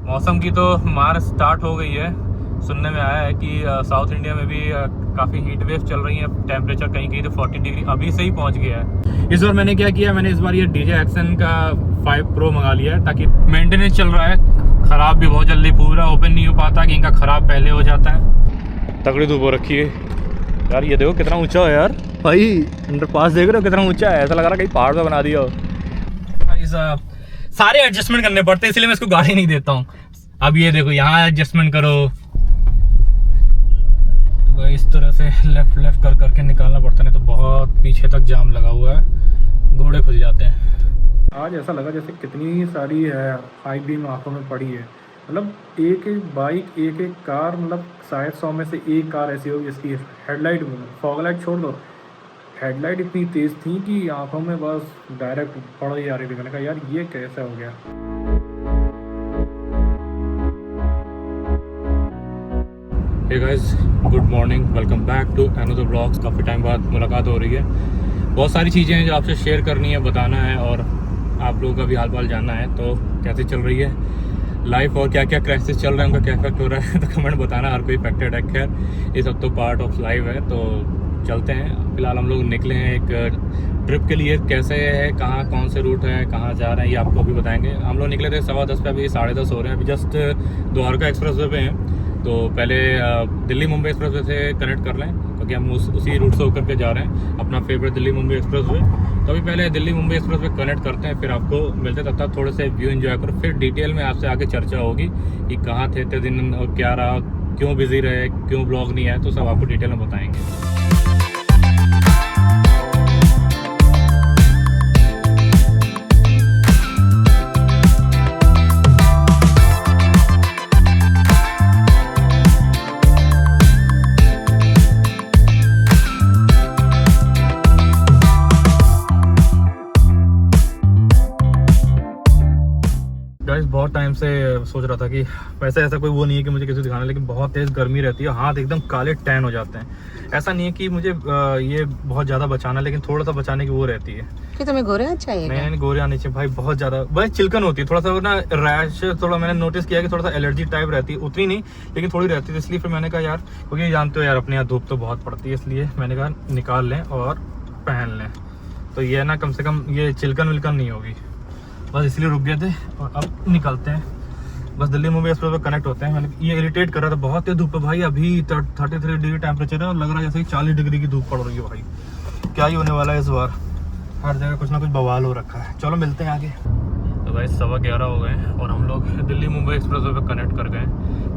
मौसम की तो मार स्टार्ट हो गई है। सुनने में आया है कि साउथ इंडिया में भी काफ़ी हीट वेव चल रही है। टेम्परेचर कहीं कहीं तो 40 डिग्री अभी से ही पहुंच गया है। इस बार मैंने क्या किया, मैंने इस बार ये DJI Action का 5 Pro मंगा लिया है, ताकि मेंटेनेंस चल रहा है, ख़राब भी बहुत जल्दी पूरा ओपन नहीं हो पाता कि इनका ख़राब पहले हो जाता है। तगड़ी धूप हो रखी है यार। ये देखो कितना ऊंचा है यार भाई, अंडरपास देख रहे हो कितना ऊंचा है, ऐसा लग रहा है कहीं पहाड़ पे बना दिया हो। सारे एडजस्टमेंट करने पड़ते हैं, इसलिए मैं इसको गाड़ी नहीं देता हूँ। अब ये देखो यहाँ एडजस्टमेंट करो, तो इस तरह से लेफ्ट कर करके निकालना पड़ता, नहीं तो बहुत पीछे तक जाम लगा हुआ है, घोड़े खुल जाते हैं। आज ऐसा लगा जैसे कितनी सारी हाई बीम आंखों में पड़ी है। मतलब एक एक बाइक, एक एक कार, मतलब शायद 100 में से एक कार ऐसी होगी जिसकी हेडलाइट, फॉग लाइट छोड़ दो, हेडलाइट इतनी तेज़ थी कि आंखों में बस डायरेक्ट पड़ ही आ रही थी। मैंने कहा यार ये कैसे हो गया। Hey guys, good morning, welcome back to another blogs. काफ़ी टाइम बाद मुलाकात हो रही है। बहुत सारी चीज़ें हैं जो आपसे शेयर करनी है, बताना है और आप लोगों का भी हाल पाल जानना है। तो कैसे चल रही है लाइफ और क्या क्या क्राइसिस चल रहा है, उनका क्या इफेक्ट हो रहा है, तो कमेंट बताना। हर कोई इफेक्टेड है, खैर ये सब तो पार्ट ऑफ लाइफ है। तो चलते हैं। फिलहाल हम लोग निकले हैं एक ट्रिप के लिए। कैसे है, कहाँ कौन से रूट है, कहाँ जा रहे हैं, ये आपको अभी बताएंगे। हम लोग निकले थे 10:15 पे, अभी 10:30 हो रहे हैं। अभी जस्ट द्वारका एक्सप्रेस वे पे हैं। तो पहले दिल्ली मुंबई एक्सप्रेस वे से कनेक्ट कर लें, क्योंकि हम उसी रूट से होकर के जा रहे हैं, अपना favourite Delhi Mumbai express way. तो अभी पहले Delhi Mumbai express way connect करते हैं, फिर आपको मिलते तब तक थोड़े से व्यू एंजॉय करो। फिर डिटेल में आपसे आगे चर्चा होगी कि कहाँ थे इतने दिन और क्या रहा, क्यों बिजी रहे, क्यों ब्लॉग नहीं आया, तो सब आपको डिटेल में बताएंगे। गाइस, बहुत टाइम से सोच रहा था कि वैसे ऐसा कोई वो नहीं है कि मुझे किसी को दिखाना, लेकिन बहुत तेज़ गर्मी रहती है, हाथ एकदम काले टैन हो जाते हैं। ऐसा नहीं है कि मुझे ये बहुत ज़्यादा बचाना, लेकिन थोड़ा सा बचाने की वो रहती है कि तुम्हें गोरे चाहिए। नहीं, गोरे आने चाहिए भाई, बहुत ज़्यादा भाई चिलकन होती है, थोड़ा सा ना रैश, थोड़ा मैंने नोटिस किया कि थोड़ा सा एलर्जी टाइप रहती है, उतनी नहीं लेकिन थोड़ी रहती है। इसलिए फिर मैंने कहा यार, क्योंकि जानते हो यार अपने यहाँ धूप तो बहुत पड़ती है, इसलिए मैंने कहा निकाल लें और पहन लें, तो ये ना कम से कम ये चिलकन विलकन नहीं होगी। बस इसलिए रुक गए थे और अब निकलते हैं। बस दिल्ली मुंबई एक्सप्रेस पे कनेक्ट होते हैं। मैंने ये इरिटेट कर रहा था, बहुत तेज धूप है भाई, अभी 33 डिग्री टेम्परेचर है और लग रहा है जैसे कि 40 डिग्री की धूप पड़ रही है भाई। क्या ही होने वाला है इस बार, हर जगह कुछ ना कुछ बवाल हो रखा है। चलो मिलते हैं आगे। तो भाई 11:15 हो गए हैं और हम लोग दिल्ली मुंबई एक्सप्रेस वे पे कनेक्ट कर गए।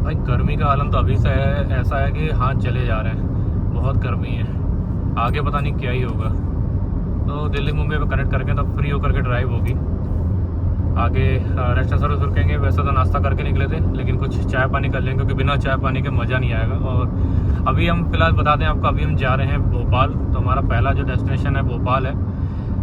भाई गर्मी का आलम तो अभी से है, ऐसा है कि हाथ चले जा रहे हैं, बहुत गर्मी है, आगे पता नहीं क्या ही होगा। तो दिल्ली मुंबई पे कनेक्ट करके तब फ्री होकर के ड्राइव होगी आगे। रेस्ट सर्विस रुकेंगे। वैसे तो नाश्ता करके निकले थे, लेकिन कुछ चाय पानी कर लेंगे, क्योंकि बिना चाय पानी के मज़ा नहीं आएगा। और अभी हम फिलहाल बता दें आपको, अभी हम जा रहे हैं भोपाल। तो हमारा पहला जो डेस्टिनेशन है भोपाल है।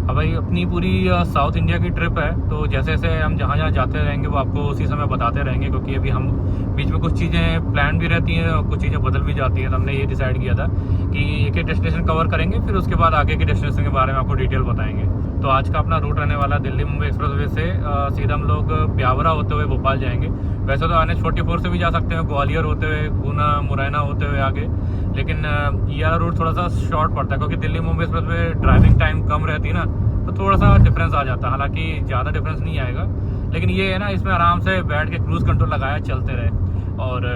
अब भाई अपनी पूरी साउथ इंडिया की ट्रिप है, तो जैसे जैसे हम जहाँ जहाँ जाते रहेंगे वो आपको उसी समय बताते रहेंगे, क्योंकि अभी हम बीच में कुछ चीज़ें प्लान भी रहती हैं और कुछ चीज़ें बदल भी जाती हैं। तो हमने ये डिसाइड किया था कि एक डेस्टिनेशन कवर करेंगे, फिर उसके बाद आगे के डेस्टिनेशन के बारे में आपको डिटेल बताएंगे। तो आज का अपना रूट रहने वाला दिल्ली मुंबई एक्सप्रेस वे से सीधा हम लोग ब्यावरा होते हुए भोपाल जाएंगे। वैसे तो NH-44 से भी जा सकते हैं, ग्वालियर होते हुए, गुना मुरैना होते हुए आगे, लेकिन ये वाला रूट थोड़ा सा शॉर्ट पड़ता है, क्योंकि दिल्ली मुंबई एक्सप्रेस में ड्राइविंग टाइम कम रहती है ना, तो थोड़ा सा डिफरेंस आ जाता है। हालांकि ज़्यादा डिफरेंस नहीं आएगा, लेकिन ये है ना, इसमें आराम से बैठ के क्रूज़ कंट्रोल लगाया चलते रहे और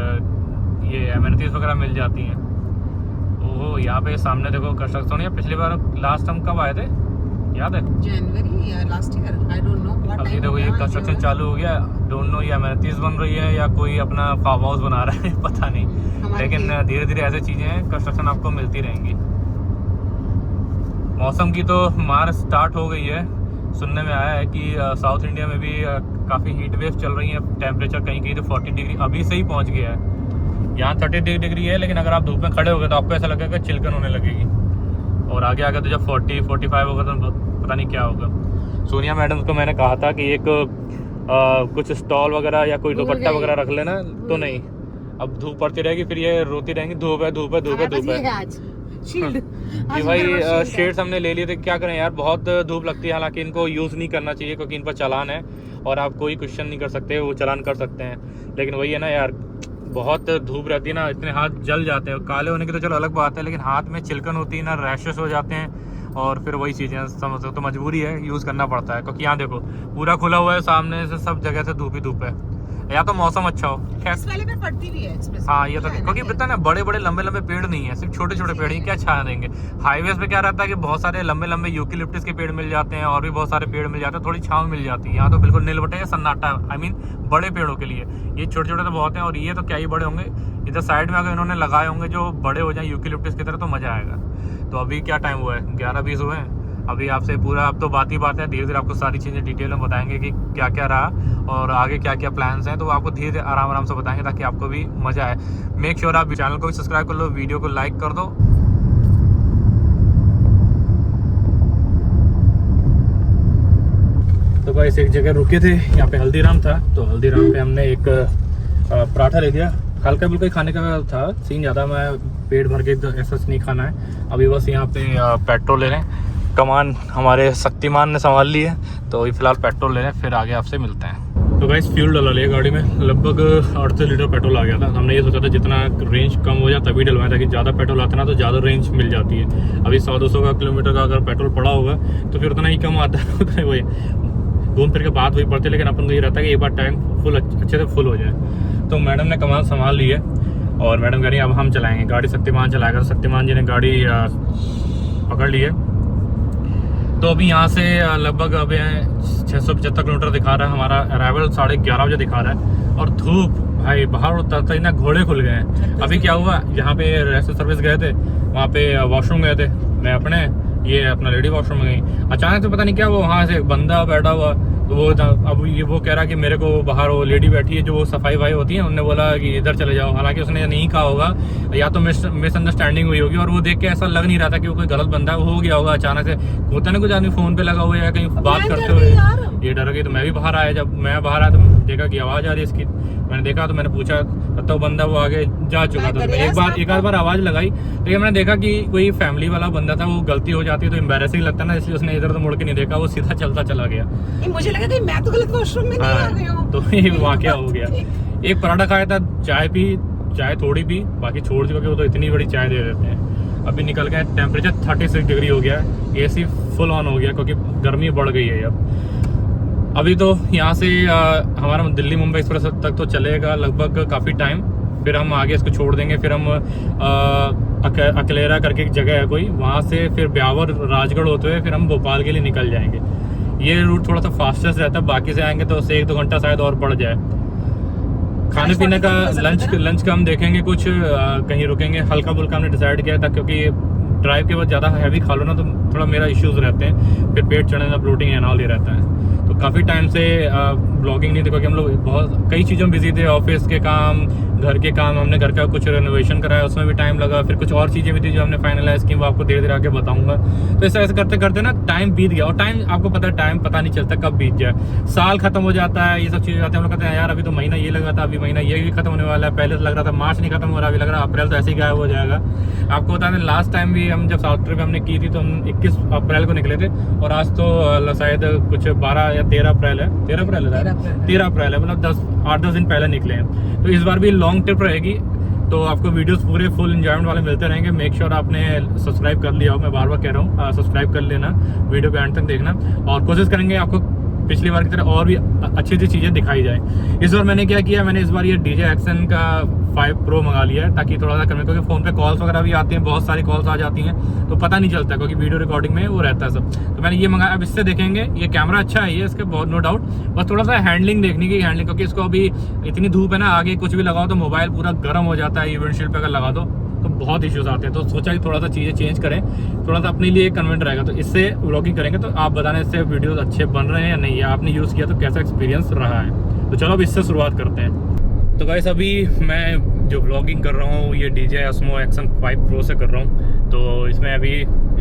ये एमिनिटीज़ वगैरह मिल जाती हैं। ओहो, यहाँ पे सामने देखो कंस्ट्रक्शन है। पिछली बार लास्ट हम कब आए थे, याद है? जनवरी या last year, I don't know what अब ये टाइम। देखो ये कंस्ट्रक्शन चालू हो गया। डोंट नो ये एमिनिटीज़ बन रही है या कोई अपना फार्म हाउस बना रहा है, पता नहीं, लेकिन धीरे धीरे ऐसी चीज़ें हैं, कंस्ट्रक्शन आपको मिलती रहेंगी। मौसम की तो मार स्टार्ट हो गई है। सुनने में आया है कि साउथ इंडिया में भी काफ़ी हीट वेव चल रही है। टेम्परेचर कहीं कहीं तो 40 डिग्री अभी से ही पहुंच गया है। यहाँ 30 डिग्री है, लेकिन अगर आप धूप में खड़े हो गए तो आपको ऐसा लगेगा कि चिलकन होने लगेगी, और आगे आगे तो जब 40-45 होगा तो पता नहीं क्या होगा। सोनिया मैडम को मैंने कहा था कि एक कुछ स्टॉल वगैरह या कोई दुपट्टा वगैरह रख लेना, तो नहीं, अब धूप पड़ती रहेगी, फिर ये रोती रहेंगी धूप है धूप है धूप है धूप है। शील्ड ये भाई शेड्स हमने ले लिए थे, क्या करें यार, बहुत धूप लगती है। हालांकि इनको यूज़ नहीं करना चाहिए क्योंकि इन पर चालान है और आप कोई क्वेश्चन नहीं कर सकते, वो चालान कर सकते हैं। लेकिन वही है ना यार, बहुत धूप रहती है ना, इतने हाथ जल जाते हैं। काले होने की तो चलो अलग बात है, लेकिन हाथ में चिलकन होती है ना, रैशेस हो जाते हैं और फिर वही चीज़ें समझ सकते, तो मजबूरी है, यूज़ करना पड़ता है। क्योंकि यहाँ देखो पूरा खुला हुआ है, सामने से सब जगह से धूप ही धूप है, या तो मौसम अच्छा हो। इस वाले पे पड़ती भी है एक्सप्रेस। हाँ ये तो, क्योंकि पता है ना, बड़े बड़े लंबे लंबे पेड़ नहीं है, सिर्फ छोटे छोटे पेड़ ही क्या छाया देंगे। हाईवेज पे क्या रहता है कि बहुत सारे लंबे लंबे यूकेलिप्टस के पेड़ मिल जाते हैं और भी बहुत सारे पेड़ मिल जाते हैं, थोड़ी छांव मिल जाती है। यहाँ तो बिल्कुल नीलवटे या सन्नाटा, आई मीन बड़े पेड़ों के लिए। ये छोटे छोटे तो बहुत हैं और ये तो क्या ही बड़े होंगे। इधर साइड में अगर इन्होंने लगाए होंगे जो बड़े हो जाए यूकेलिप्टस की तरह, तो मजा आएगा। तो अभी क्या टाइम हुआ है, 11:20 हुए हैं। अभी आपसे पूरा, अब तो बात ही बात है, धीरे धीरे आपको सारी चीज़ें डिटेल में बताएंगे कि क्या क्या रहा और आगे क्या क्या प्लान्स हैं। तो आपको धीरे धीरे आराम आराम से बताएंगे ताकि आपको भी मज़ा आए। मेक श्योर आप चैनल को भी सब्सक्राइब कर लो, वीडियो को लाइक कर दो। तो भाई एक जगह रुके थे, यहाँ पे हल्दीराम था, तो हल्दीराम पे हमने एक पराठा ले लिया। हल्का फुल्का खाने का था, सीन ज़्यादा मैं पेट भर के ऐसा नहीं खाना है। अभी बस यहाँ पे पेट्रोल ले रहे हैं, कमान हमारे शक्तिमान ने संभाल ली है, तो अभी फिलहाल पेट्रोल ले रहे हैं, फिर आगे आपसे मिलते हैं। तो गाइस फ्यूल डला लिया गाड़ी में, लगभग 38 लीटर पेट्रोल आ गया था। हमने ये सोचा था जितना रेंज कम हो जाए तभी डलवाएं, ताकि ज़्यादा पेट्रोल आता ना तो ज़्यादा रेंज मिल जाती है। अभी 100-200 का किलोमीटर का अगर पेट्रोल पड़ा होगा तो फिर उतना ही कम आता है, उतना वही घूम फिर के बात वही पड़ती है। लेकिन अपन को ये रहता है कि एक बार टैंक फुल अच्छे से फुल हो जाए। तो मैडम ने कमान संभाल ली है और मैडम कह रही है अब हम चलाएंगे गाड़ी, शक्तिमान चलाएगा। तो शक्तिमान जी ने गाड़ी पकड़ ली है। तो अभी यहाँ से लगभग अब 675 किलोमीटर दिखा रहा है, हमारा अराइवल 11:30 बजे दिखा रहा है। और धूप भाई बाहर उतरता ही ना घोड़े खुल गए हैं। अभी क्या हुआ, यहाँ पे रेस्ट सर्विस गए थे, वहाँ पे वॉशरूम गए थे, मैं अपने ये अपना लेडी वॉशरूम में गई। अचानक से पता नहीं क्या वो वहाँ से बंदा बैठा हुआ, तो वो अब ये वो कह रहा कि मेरे को बाहर वो लेडी बैठी है जो वो सफाई भाई होती है, उन्होंने बोला कि इधर चले जाओ। हालांकि उसने नहीं कहा होगा, या तो मिसअंडरस्टैंडिंग हुई होगी और वो देख के ऐसा लग नहीं रहा था कि वो कोई गलत बंदा हो गया होगा। अचानक से होता ना, कुछ आदमी फोन पे लगा हुआ है या कहीं बात करते हुए, ये डर गई। तो मैं भी बाहर आया, जब मैं बाहर आया तो देखा कि आवाज़ आ रही है इसकी। मैंने देखा तो मैंने पूछा, तो बंदा वो आगे जा चुका था। एक आध बार आवाज़ लगाई, लेकिन मैंने देखा कि कोई फैमिली वाला बंदा था, वो गलती हो जाती है तो एम्बैरेसिंग लगता है ना, इसलिए उसने इधर तो मुड़ के नहीं देखा, वो सीधा चलता चला गया। मुझे लगा कि मैं तो गलत वॉशरूम में नहीं आ गई हूं। तो ये वाकया हो गया। एक पराठा खाया था, चाय थोड़ी पी, बाकी छोड़ दी क्योंकि वो तो इतनी बड़ी चाय दे देते हैं। अभी निकल गए, टेम्परेचर 36 डिग्री हो गया है, AC फुल ऑन हो गया क्योंकि गर्मी बढ़ गई है अब। अभी तो यहाँ से हमारा दिल्ली मुंबई एक्सप्रेस तक तो चलेगा लगभग काफ़ी टाइम, फिर हम आगे इसको छोड़ देंगे। फिर हम अकलेरा करके एक जगह है कोई, वहाँ से फिर ब्यावर राजगढ़ होते हुए फिर हम भोपाल के लिए निकल जाएंगे। ये रूट थोड़ा सा फास्टेस्ट रहता है, बाकी से आएंगे तो उससे 1-2 घंटा शायद और बढ़ जाए। खाने पीने का लंच का हम देखेंगे, कुछ कहीं रुकेंगे, हल्का फुल्का हमने डिसाइड किया था क्योंकि ड्राइव के बाद ज़्यादा हैवी खा लो ना तो थोड़ा मेरा इश्यूज़ रहते हैं, फिर पेट चढ़ने का ब्लोटिंग एंड ऑल ये रहता है। तो काफ़ी टाइम से ब्लॉगिंग नहीं थी क्योंकि हम लोग बहुत कई चीज़ों में बिजी थे, ऑफिस के काम, घर के काम, हमने घर का कुछ रेनोवेशन कराया उसमें भी टाइम लगा, फिर कुछ और चीज़ें भी थी जो हमने फाइनलाइज की, वो आपको धीरे धीरे आगे बताऊंगा। तो ऐसे करते करते ना टाइम बीत गया, और टाइम आपको पता है, टाइम पता नहीं चलता कब बीत जाए, साल खत्म हो जाता है, ये सब चीज़ें आती है। हम लोग कहते हैं यार अभी तो महीना ये लगा था, अभी महीना ये भी खत्म होने वाला है, पहले तो लग रहा था मार्च नहीं खत्म हो रहा, अभी लग रहा है अप्रैल तो ऐसे ही गायब हो जाएगा। आपको बता दें लास्ट टाइम भी हम जब साउथ ट्रिप हमने की थी तो हम 21 अप्रैल को निकले थे, और आज तो शायद कुछ 12 या 13 अप्रैल है, 13 अप्रैल है, मतलब 8-10 दिन पहले निकले हैं। तो इस बार भी लॉन्ग ट्रिप रहेगी, तो आपको वीडियोस पूरे फुल एंजॉयमेंट वाले मिलते रहेंगे। मेक श्योर आपने सब्सक्राइब कर लिया हो, मैं बार बार कह रहा हूँ सब्सक्राइब कर लेना, वीडियो को एंड तक देखना, और कोशिश करेंगे आपको पिछली बार की तरह और भी अच्छी अच्छी चीज़ें दिखाई जाए। इस बार मैंने क्या किया, मैंने इस बार ये DJI Action का 5 Pro मंगा लिया है ताकि थोड़ा सा करने, क्योंकि फ़ोन पे कॉल्स वगैरह भी आती हैं, बहुत सारी कॉल्स आ जाती हैं तो पता नहीं चलता क्योंकि वीडियो रिकॉर्डिंग में वो रहता है सब। तो मैंने ये मंगाया, अब इससे देखेंगे, ये कैमरा अच्छा है ये इसके, बहुत नो डाउट, बस थोड़ा सा हैंडलिंग देखने की, हैंडलिंग, क्योंकि इसको अभी इतनी धूप है ना, आगे कुछ भी लगाओ तो मोबाइल पूरा गर्म हो जाता है, विंडशील्ड पे अगर लगा दो तो बहुत इश्यूज आते हैं। तो सोचा कि थोड़ा सा चीज़ें चेंज करें, थोड़ा सा अपने लिए कन्वेंट रहेगा, तो इससे व्लॉगिंग करेंगे। तो आप बताने इससे वीडियोस अच्छे बन रहे हैं या नहीं, या आपने यूज़ किया तो कैसा एक्सपीरियंस रहा है। तो चलो अब इससे शुरुआत करते हैं। तो गाइस अभी मैं जो व्लॉगिंग कर रहा हूँ ये DJI Osmo Action 5 Pro से कर रहा हूँ, तो इसमें अभी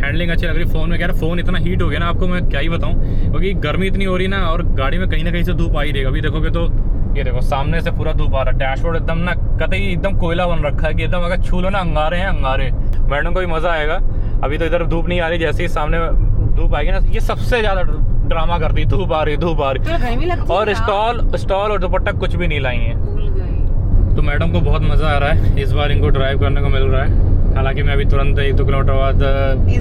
हैंडलिंग अच्छी लग रही है। फ़ोन में क्या है, फ़ोन इतना हीट हो गया ना, आपको मैं क्या ही बताऊँ, क्योंकि गर्मी इतनी हो रही है ना, और गाड़ी में कहीं ना कहीं से धूप आ ही रहेगा। अभी देखोगे तो ये देखो सामने से पूरा धूप आ रहा है, डैशबोर्ड एकदम ना कतई एकदम कोयला बन रखा है कि एकदम अगर छू लो ना अंगारे हैं अंगारे। मैडम को भी मज़ा आएगा। अभी तो इधर धूप नहीं आ रही, जैसे ही सामने धूप आएगी ना ये सबसे ज़्यादा ड्रामा करती, धूप आ रही धूप आ रही। और स्टॉल और दुपट्टा कुछ भी नहीं लाई है। तो मैडम को बहुत मज़ा आ रहा है, इस बार इनको ड्राइव करने को मिल रहा है। हालांकि मैं अभी तुरंत 1-2 किलोमीटर बाद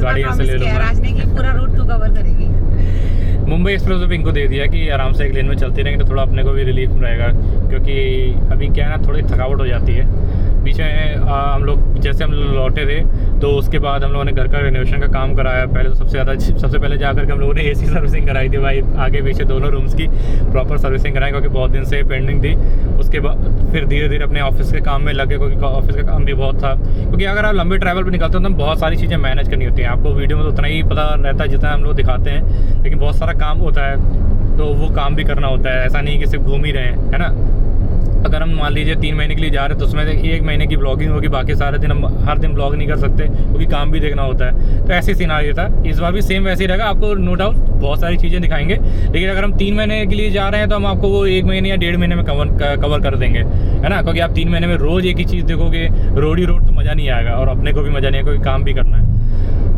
गाड़ी यहाँ से ले लूँगा। पूरा रूट तो कवर करेगी। मुंबई एक्सप्रेस भी इनको दे दिया कि आराम से एक लेन में चलती रहेंगे तो थोड़ा अपने को भी रिलीफ रहेगा, क्योंकि अभी क्या है ना थोड़ी थकावट हो जाती है। बीच में हम लोग जैसे हम लौटे थे तो उसके बाद हम लोगों ने घर का रेनोवेशन का काम कराया। पहले तो सबसे पहले जाकर के हम लोगों ने एसी सर्विसिंग कराई थी भाई, आगे पीछे दोनों रूम्स की प्रॉपर सर्विसिंग कराई, क्योंकि बहुत दिन से पेंडिंग थी। उसके बाद फिर धीरे धीरे अपने ऑफिस के काम में लगे, क्योंकि ऑफिस का काम भी बहुत था। क्योंकि अगर आप लंबे ट्रैवल पर निकलते हो तो बहुत सारी चीज़ें मैनेज करनी होती हैं। आपको वीडियो में तो उतना ही पता रहता है जितना हम लोग दिखाते हैं, लेकिन बहुत सारा काम होता है तो वो काम भी करना होता है। ऐसा नहीं कि सिर्फ घूम ही रहे हैं, है ना। अगर हम मान लीजिए 3 महीने के लिए जा रहे हैं तो उसमें 1 महीने की ब्लॉगिंग होगी, बाकी सारे दिन हम हर दिन ब्लॉग नहीं कर सकते क्योंकि काम भी देखना होता है। तो ऐसी सिनारियो था, इस बार भी सेम वैसे ही रहेगा। आपको नो डाउट बहुत सारी चीज़ें दिखाएंगे, लेकिन अगर हम 3 महीने के लिए जा रहे हैं तो हम आपको वो 1 महीने या 1.5 महीने में कवर कर देंगे, है ना। क्योंकि आप 3 महीने में रोज़ एक ही चीज़ देखोगे, रोड ही रोड, तो मज़ा नहीं आएगा और अपने को भी मज़ा नहीं आएगा क्योंकि काम भी करना है।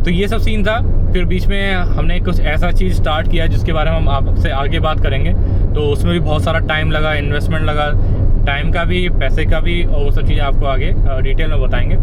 तो ये सब सीन था। फिर बीच में हमने कुछ ऐसा चीज़ स्टार्ट किया जिसके बारे में हम आपसे आगे बात करेंगे। तो उसमें भी बहुत सारा टाइम लगा, इन्वेस्टमेंट लगा, टाइम का भी, पैसे का भी, और वो सब चीज़ें आपको आगे डिटेल में बताएंगे।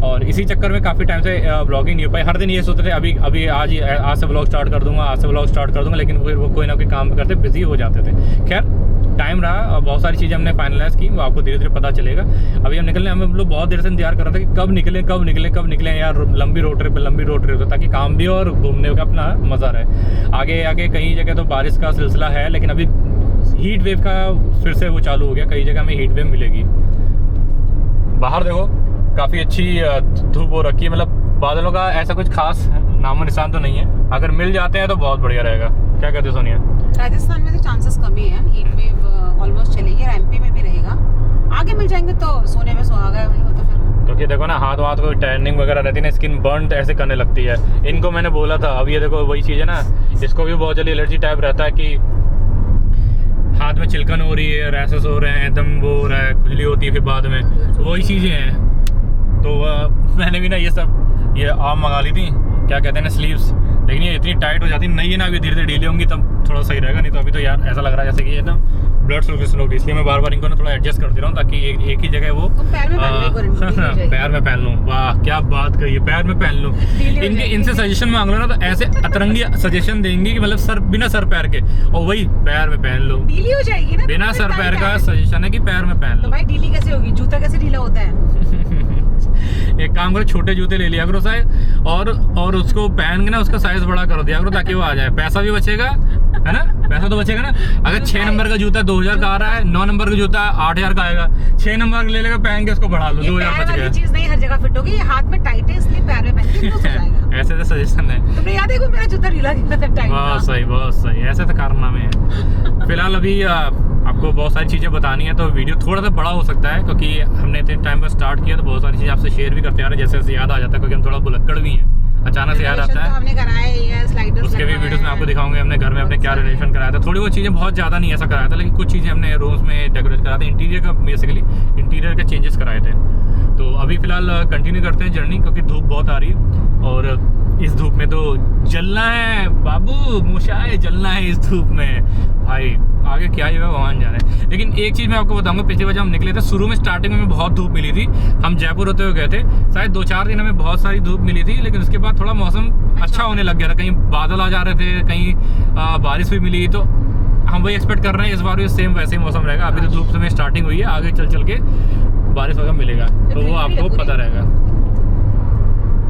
और इसी चक्कर में काफ़ी टाइम से ब्लॉगिंग नहीं हो पाई। हर दिन ये सोचते थे अभी आज से ब्लॉग स्टार्ट कर दूंगा, लेकिन फिर वो कोई ना कोई काम करते बिजी हो जाते थे। खैर टाइम रहा और बहुत सारी चीज़ें हमने फाइनलाइज़ की, वो आपको धीरे धीरे पता चलेगा। अभी हम लोग बहुत देर से इंतजार कर रहे थे कि कब निकले यार, लंबी रोड ट्रिप, ताकि काम भी और घूमने का अपना मज़ा रहे। आगे कई जगह तो बारिश का सिलसिला है, लेकिन अभी हीट वेव का फिर से वो चालू हो गया, कई जगह में हीट वेव मिलेगी। बाहर देखो काफ़ी अच्छी धूप हो रखी है, मतलब बादलों का ऐसा कुछ खास नामो निशान तो नहीं है। अगर मिल जाते हैं तो बहुत बढ़िया रहेगा। क्या कहते हो सोनिया? राजस्थान में तो चांसेस कम ही है, हीट वेव ऑलमोस्ट चलेगी, और एमपी में भी रहेगा। आगे मिल जाएंगे तो सोने में सुहागा है भाई, वो तो फिर। क्योंकि देखो ना हाथ को टैनिंग वगैरह रहती है ना, स्किन बर्न ऐसे करने लगती है। इनको मैंने बोला था, अब ये देखो वही चीज़ है ना, इसको भी बहुत जल्दी एलर्जी टाइप रहता है कि हाथ में चिलकन हो रही है, रैशेस हो रहे हैं, एकदम वो हो रहा है, खुजली होती है फिर बाद में, वही चीज़ें हैं। तो मैंने भी ना ये आर्म मंगा ली थी, क्या कहते हैं ना, स्लीव्स, लेकिन ये इतनी टाइट हो जाती नहीं है ना, अभी धीरे धीरे ढीली होंगी तब थोड़ा सही रहेगा। नहीं तो अभी तो यार ऐसा लग रहा है जैसे कि ये ना ब्लड सर्कुलेशन होगी, इसलिए मैं बार इनको ना थोड़ा एडजस्ट कर दे रहा हूँ ताकि एक ही जगह वो पैर में पहन लूँ। वाह क्या बात कही, पैर में पहन लूँ। इनसे सजेशन मांग लो ना तो ऐसे अतरंगी सजेशन देंगे कि मतलब बिना सर पैर के, और वही पैर में पहन लो, ढीली हो जाएगी ना। बिना सर पैर का सजेशन है कि पैर में पहन लो। तो भाई ढीली कैसे होगी, जूता कैसे ढीला होता है? एक काम करो, छोटे जूते ले लिया करो साइज, और उसको पहन के ना उसका साइज बड़ा कर दिया करो ताकि वो आ जाए, पैसा भी बचेगा, है ना। पैसा तो बचेगा ना। अगर 6 नंबर का जूता 2000 का आ रहा है, 9 नंबर का जूता 8000 का आएगा, 6 नंबर का ले लेगा, पहन के उसको बढ़ा लो, 2000 बच गया। चीज नहीं हर जगह फिट होगी, हाथ में टाइट है इसलिए पैर में पहन के हो जाएगा। ऐसे तो सजेशन है। तुमने याद है को मेरा जूता ढीला था टाइट। बहुत सही, ऐसे तो कारनामे हैं। फिलहाल अभी आपको बहुत सारी चीज़ें बतानी है, तो वीडियो थोड़ा सा बड़ा हो सकता है क्योंकि हमने इतने टाइम पर स्टार्ट किया, तो बहुत सारी चीज़ें आपसे शेयर भी करते आ रहे हैं, जैसे याद आ जाता है, क्योंकि हम थोड़ा बुलक्कड़ भी हैं, अचानक से याद आता है। हमने कराए ये स्लाइडर्स, उसके भी वीडियोस में आपको दिखाऊंगे हमने घर में अपने क्या रेनोवेशन कराया था। थोड़ी बहुत चीज़ें, बहुत ज़्यादा नहीं ऐसा कराया था, लेकिन कुछ चीज़ें हमने रूम्स में डेकोरेट कराया था, इंटीरियर का बेसिकली इंटीरियर के चेंजेस कराए थे। तो अभी फ़िलहाल कंटिन्यू करते हैं जर्नी, क्योंकि धूप बहुत आ रही है और इस धूप में तो जलना है बाबू, मुशाए जलना है इस धूप में भाई। आगे क्या ही भगवान जाने। लेकिन एक चीज़ मैं आपको बताऊंगा, पिछली बार जब हम निकले थे शुरू में स्टार्टिंग में बहुत धूप मिली थी, हम जयपुर होते हुए गए थे, शायद 2-4 दिन हमें बहुत सारी धूप मिली थी, लेकिन उसके बाद थोड़ा मौसम अच्छा होने लग गया था, कहीं बादल आ जा रहे थे, कहीं बारिश भी मिली। तो हम वही एक्सपेक्ट कर रहे हैं इस बार भी सेम वैसे ही मौसम रहेगा। अभी तो धूप से स्टार्टिंग हुई है, आगे चल के बारिश वगैरह मिलेगा तो वो आपको पता रहेगा।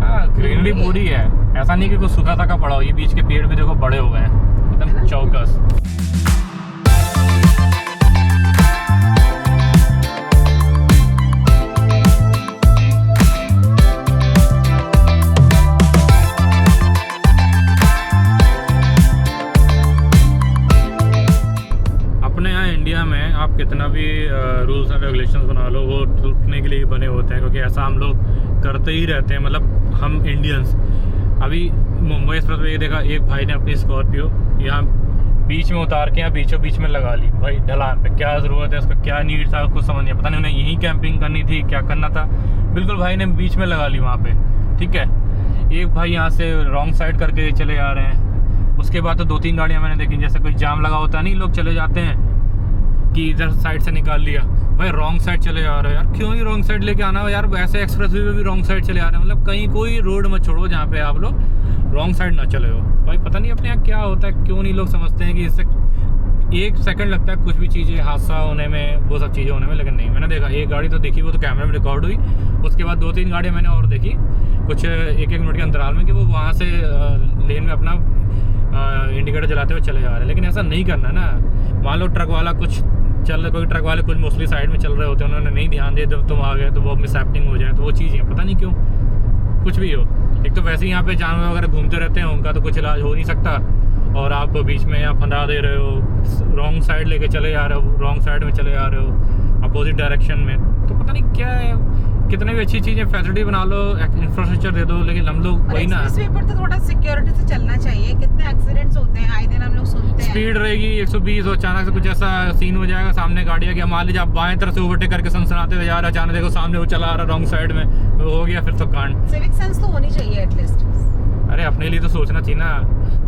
हाँ ग्रीनरी पूरी है, ऐसा नहीं कि कुछ सूखा साखा पड़ा हो, ये बीच के पेड़ भी देखो बड़े हो गए हैं एकदम चौकस। अपने यहाँ इंडिया में आप कितना भी रूल्स एंड रेगुलेशंस बना लो, वो टूटने के लिए बने होते हैं, क्योंकि ऐसा हम लोग करते ही रहते हैं, मतलब हम इंडियंस। अभी मुंबई एक्सप्रेस में ये देखा, एक भाई ने अपनी स्कॉर्पियो यहाँ बीच में उतार के यहाँ बीचों बीच में लगा ली भाई ढलान पे। क्या ज़रूरत है उसका, क्या नीड था, कुछ समझ नहीं, पता नहीं उन्हें यहीं कैंपिंग करनी थी, क्या करना था, बिल्कुल भाई ने बीच में लगा ली वहाँ पे। ठीक है, एक भाई यहाँ से रॉन्ग साइड करके चले आ रहे हैं। उसके बाद तो 2-3 गाड़ियाँ मैंने देखी, जैसे कोई जाम लगा होता नहीं, लोग चले जाते हैं कि इधर साइड से निकाल लिया, भाई रॉन्ग साइड चले आ रहे हैं यार। क्यों ही रॉन्ग साइड लेके आना हो यार, वैसे एक्सप्रेसवे पे भी रॉन्ग साइड चले आ रहे हैं। मतलब कहीं कोई रोड मत छोड़ो जहाँ पे आप लोग रॉन्ग साइड ना चले हो। भाई पता नहीं अपने यहाँ क्या होता है, क्यों नहीं लोग समझते हैं कि इससे 1 सेकंड लगता है कुछ भी चीज़ें हादसा होने में, वो सब चीज़ें होने में। लेकिन नहीं, मैंने देखा एक गाड़ी तो देखी, वो तो कैमरे में रिकॉर्ड हुई। उसके बाद 2-3 गाड़ियाँ मैंने और देखी कुछ 1-1 मिनट के अंतराल में, कि वो वहाँ से लेन में अपना इंडिकेटर जलाते हुए चले जा रहे हैं। लेकिन ऐसा नहीं करना ना। मान लो ट्रक वाला कोई ट्रक वाले कुछ मोस्टली साइड में चल रहे होते हैं, उन्होंने नहीं ध्यान दिया, तुम आ गए तो वो मिसहैपनिंग हो जाए, तो वो चीज़ें पता नहीं क्यों, कुछ भी हो। एक तो वैसे ही यहाँ पे जानवर वगैरह घूमते रहते हैं, उनका तो कुछ इलाज हो नहीं सकता, और आप बीच में यहाँ फंदा दे रहे हो, रॉन्ग साइड लेके चले जा रहे हो, रॉन्ग साइड में चले जा रहे हो अपोजिट डायरेक्शन में। तो पता नहीं क्या है, कितने भी अच्छी चीज़ें फैसिलिटी बना लो, इंफ्रास्ट्रक्चर दे दो, लेकिन हम लोग वही ना, एक्सप्रेसवे पर तो थोड़ा सिक्योरिटी से चलना चाहिए। कितने एक्सीडेंट्स होते हैं आए दिन, हम लोग सुनते हैं। स्पीड रहेगी 120 और अचानक से कुछ ऐसा सीन हो जाएगा, सामने गाड़ियाँ, क्या मान लीजिए आप बाएं तरफ से ओवरटेक करके सनसनाते हुए जा रहे, अचानक देखो सामने वो चला आ रहा रॉन्ग साइड में, तो हो गया फिर तो कांड। सिविक सेंस तो होनी चाहिए एटलीस्ट। अरे अपने लिए तो सोचना चाहिए ना,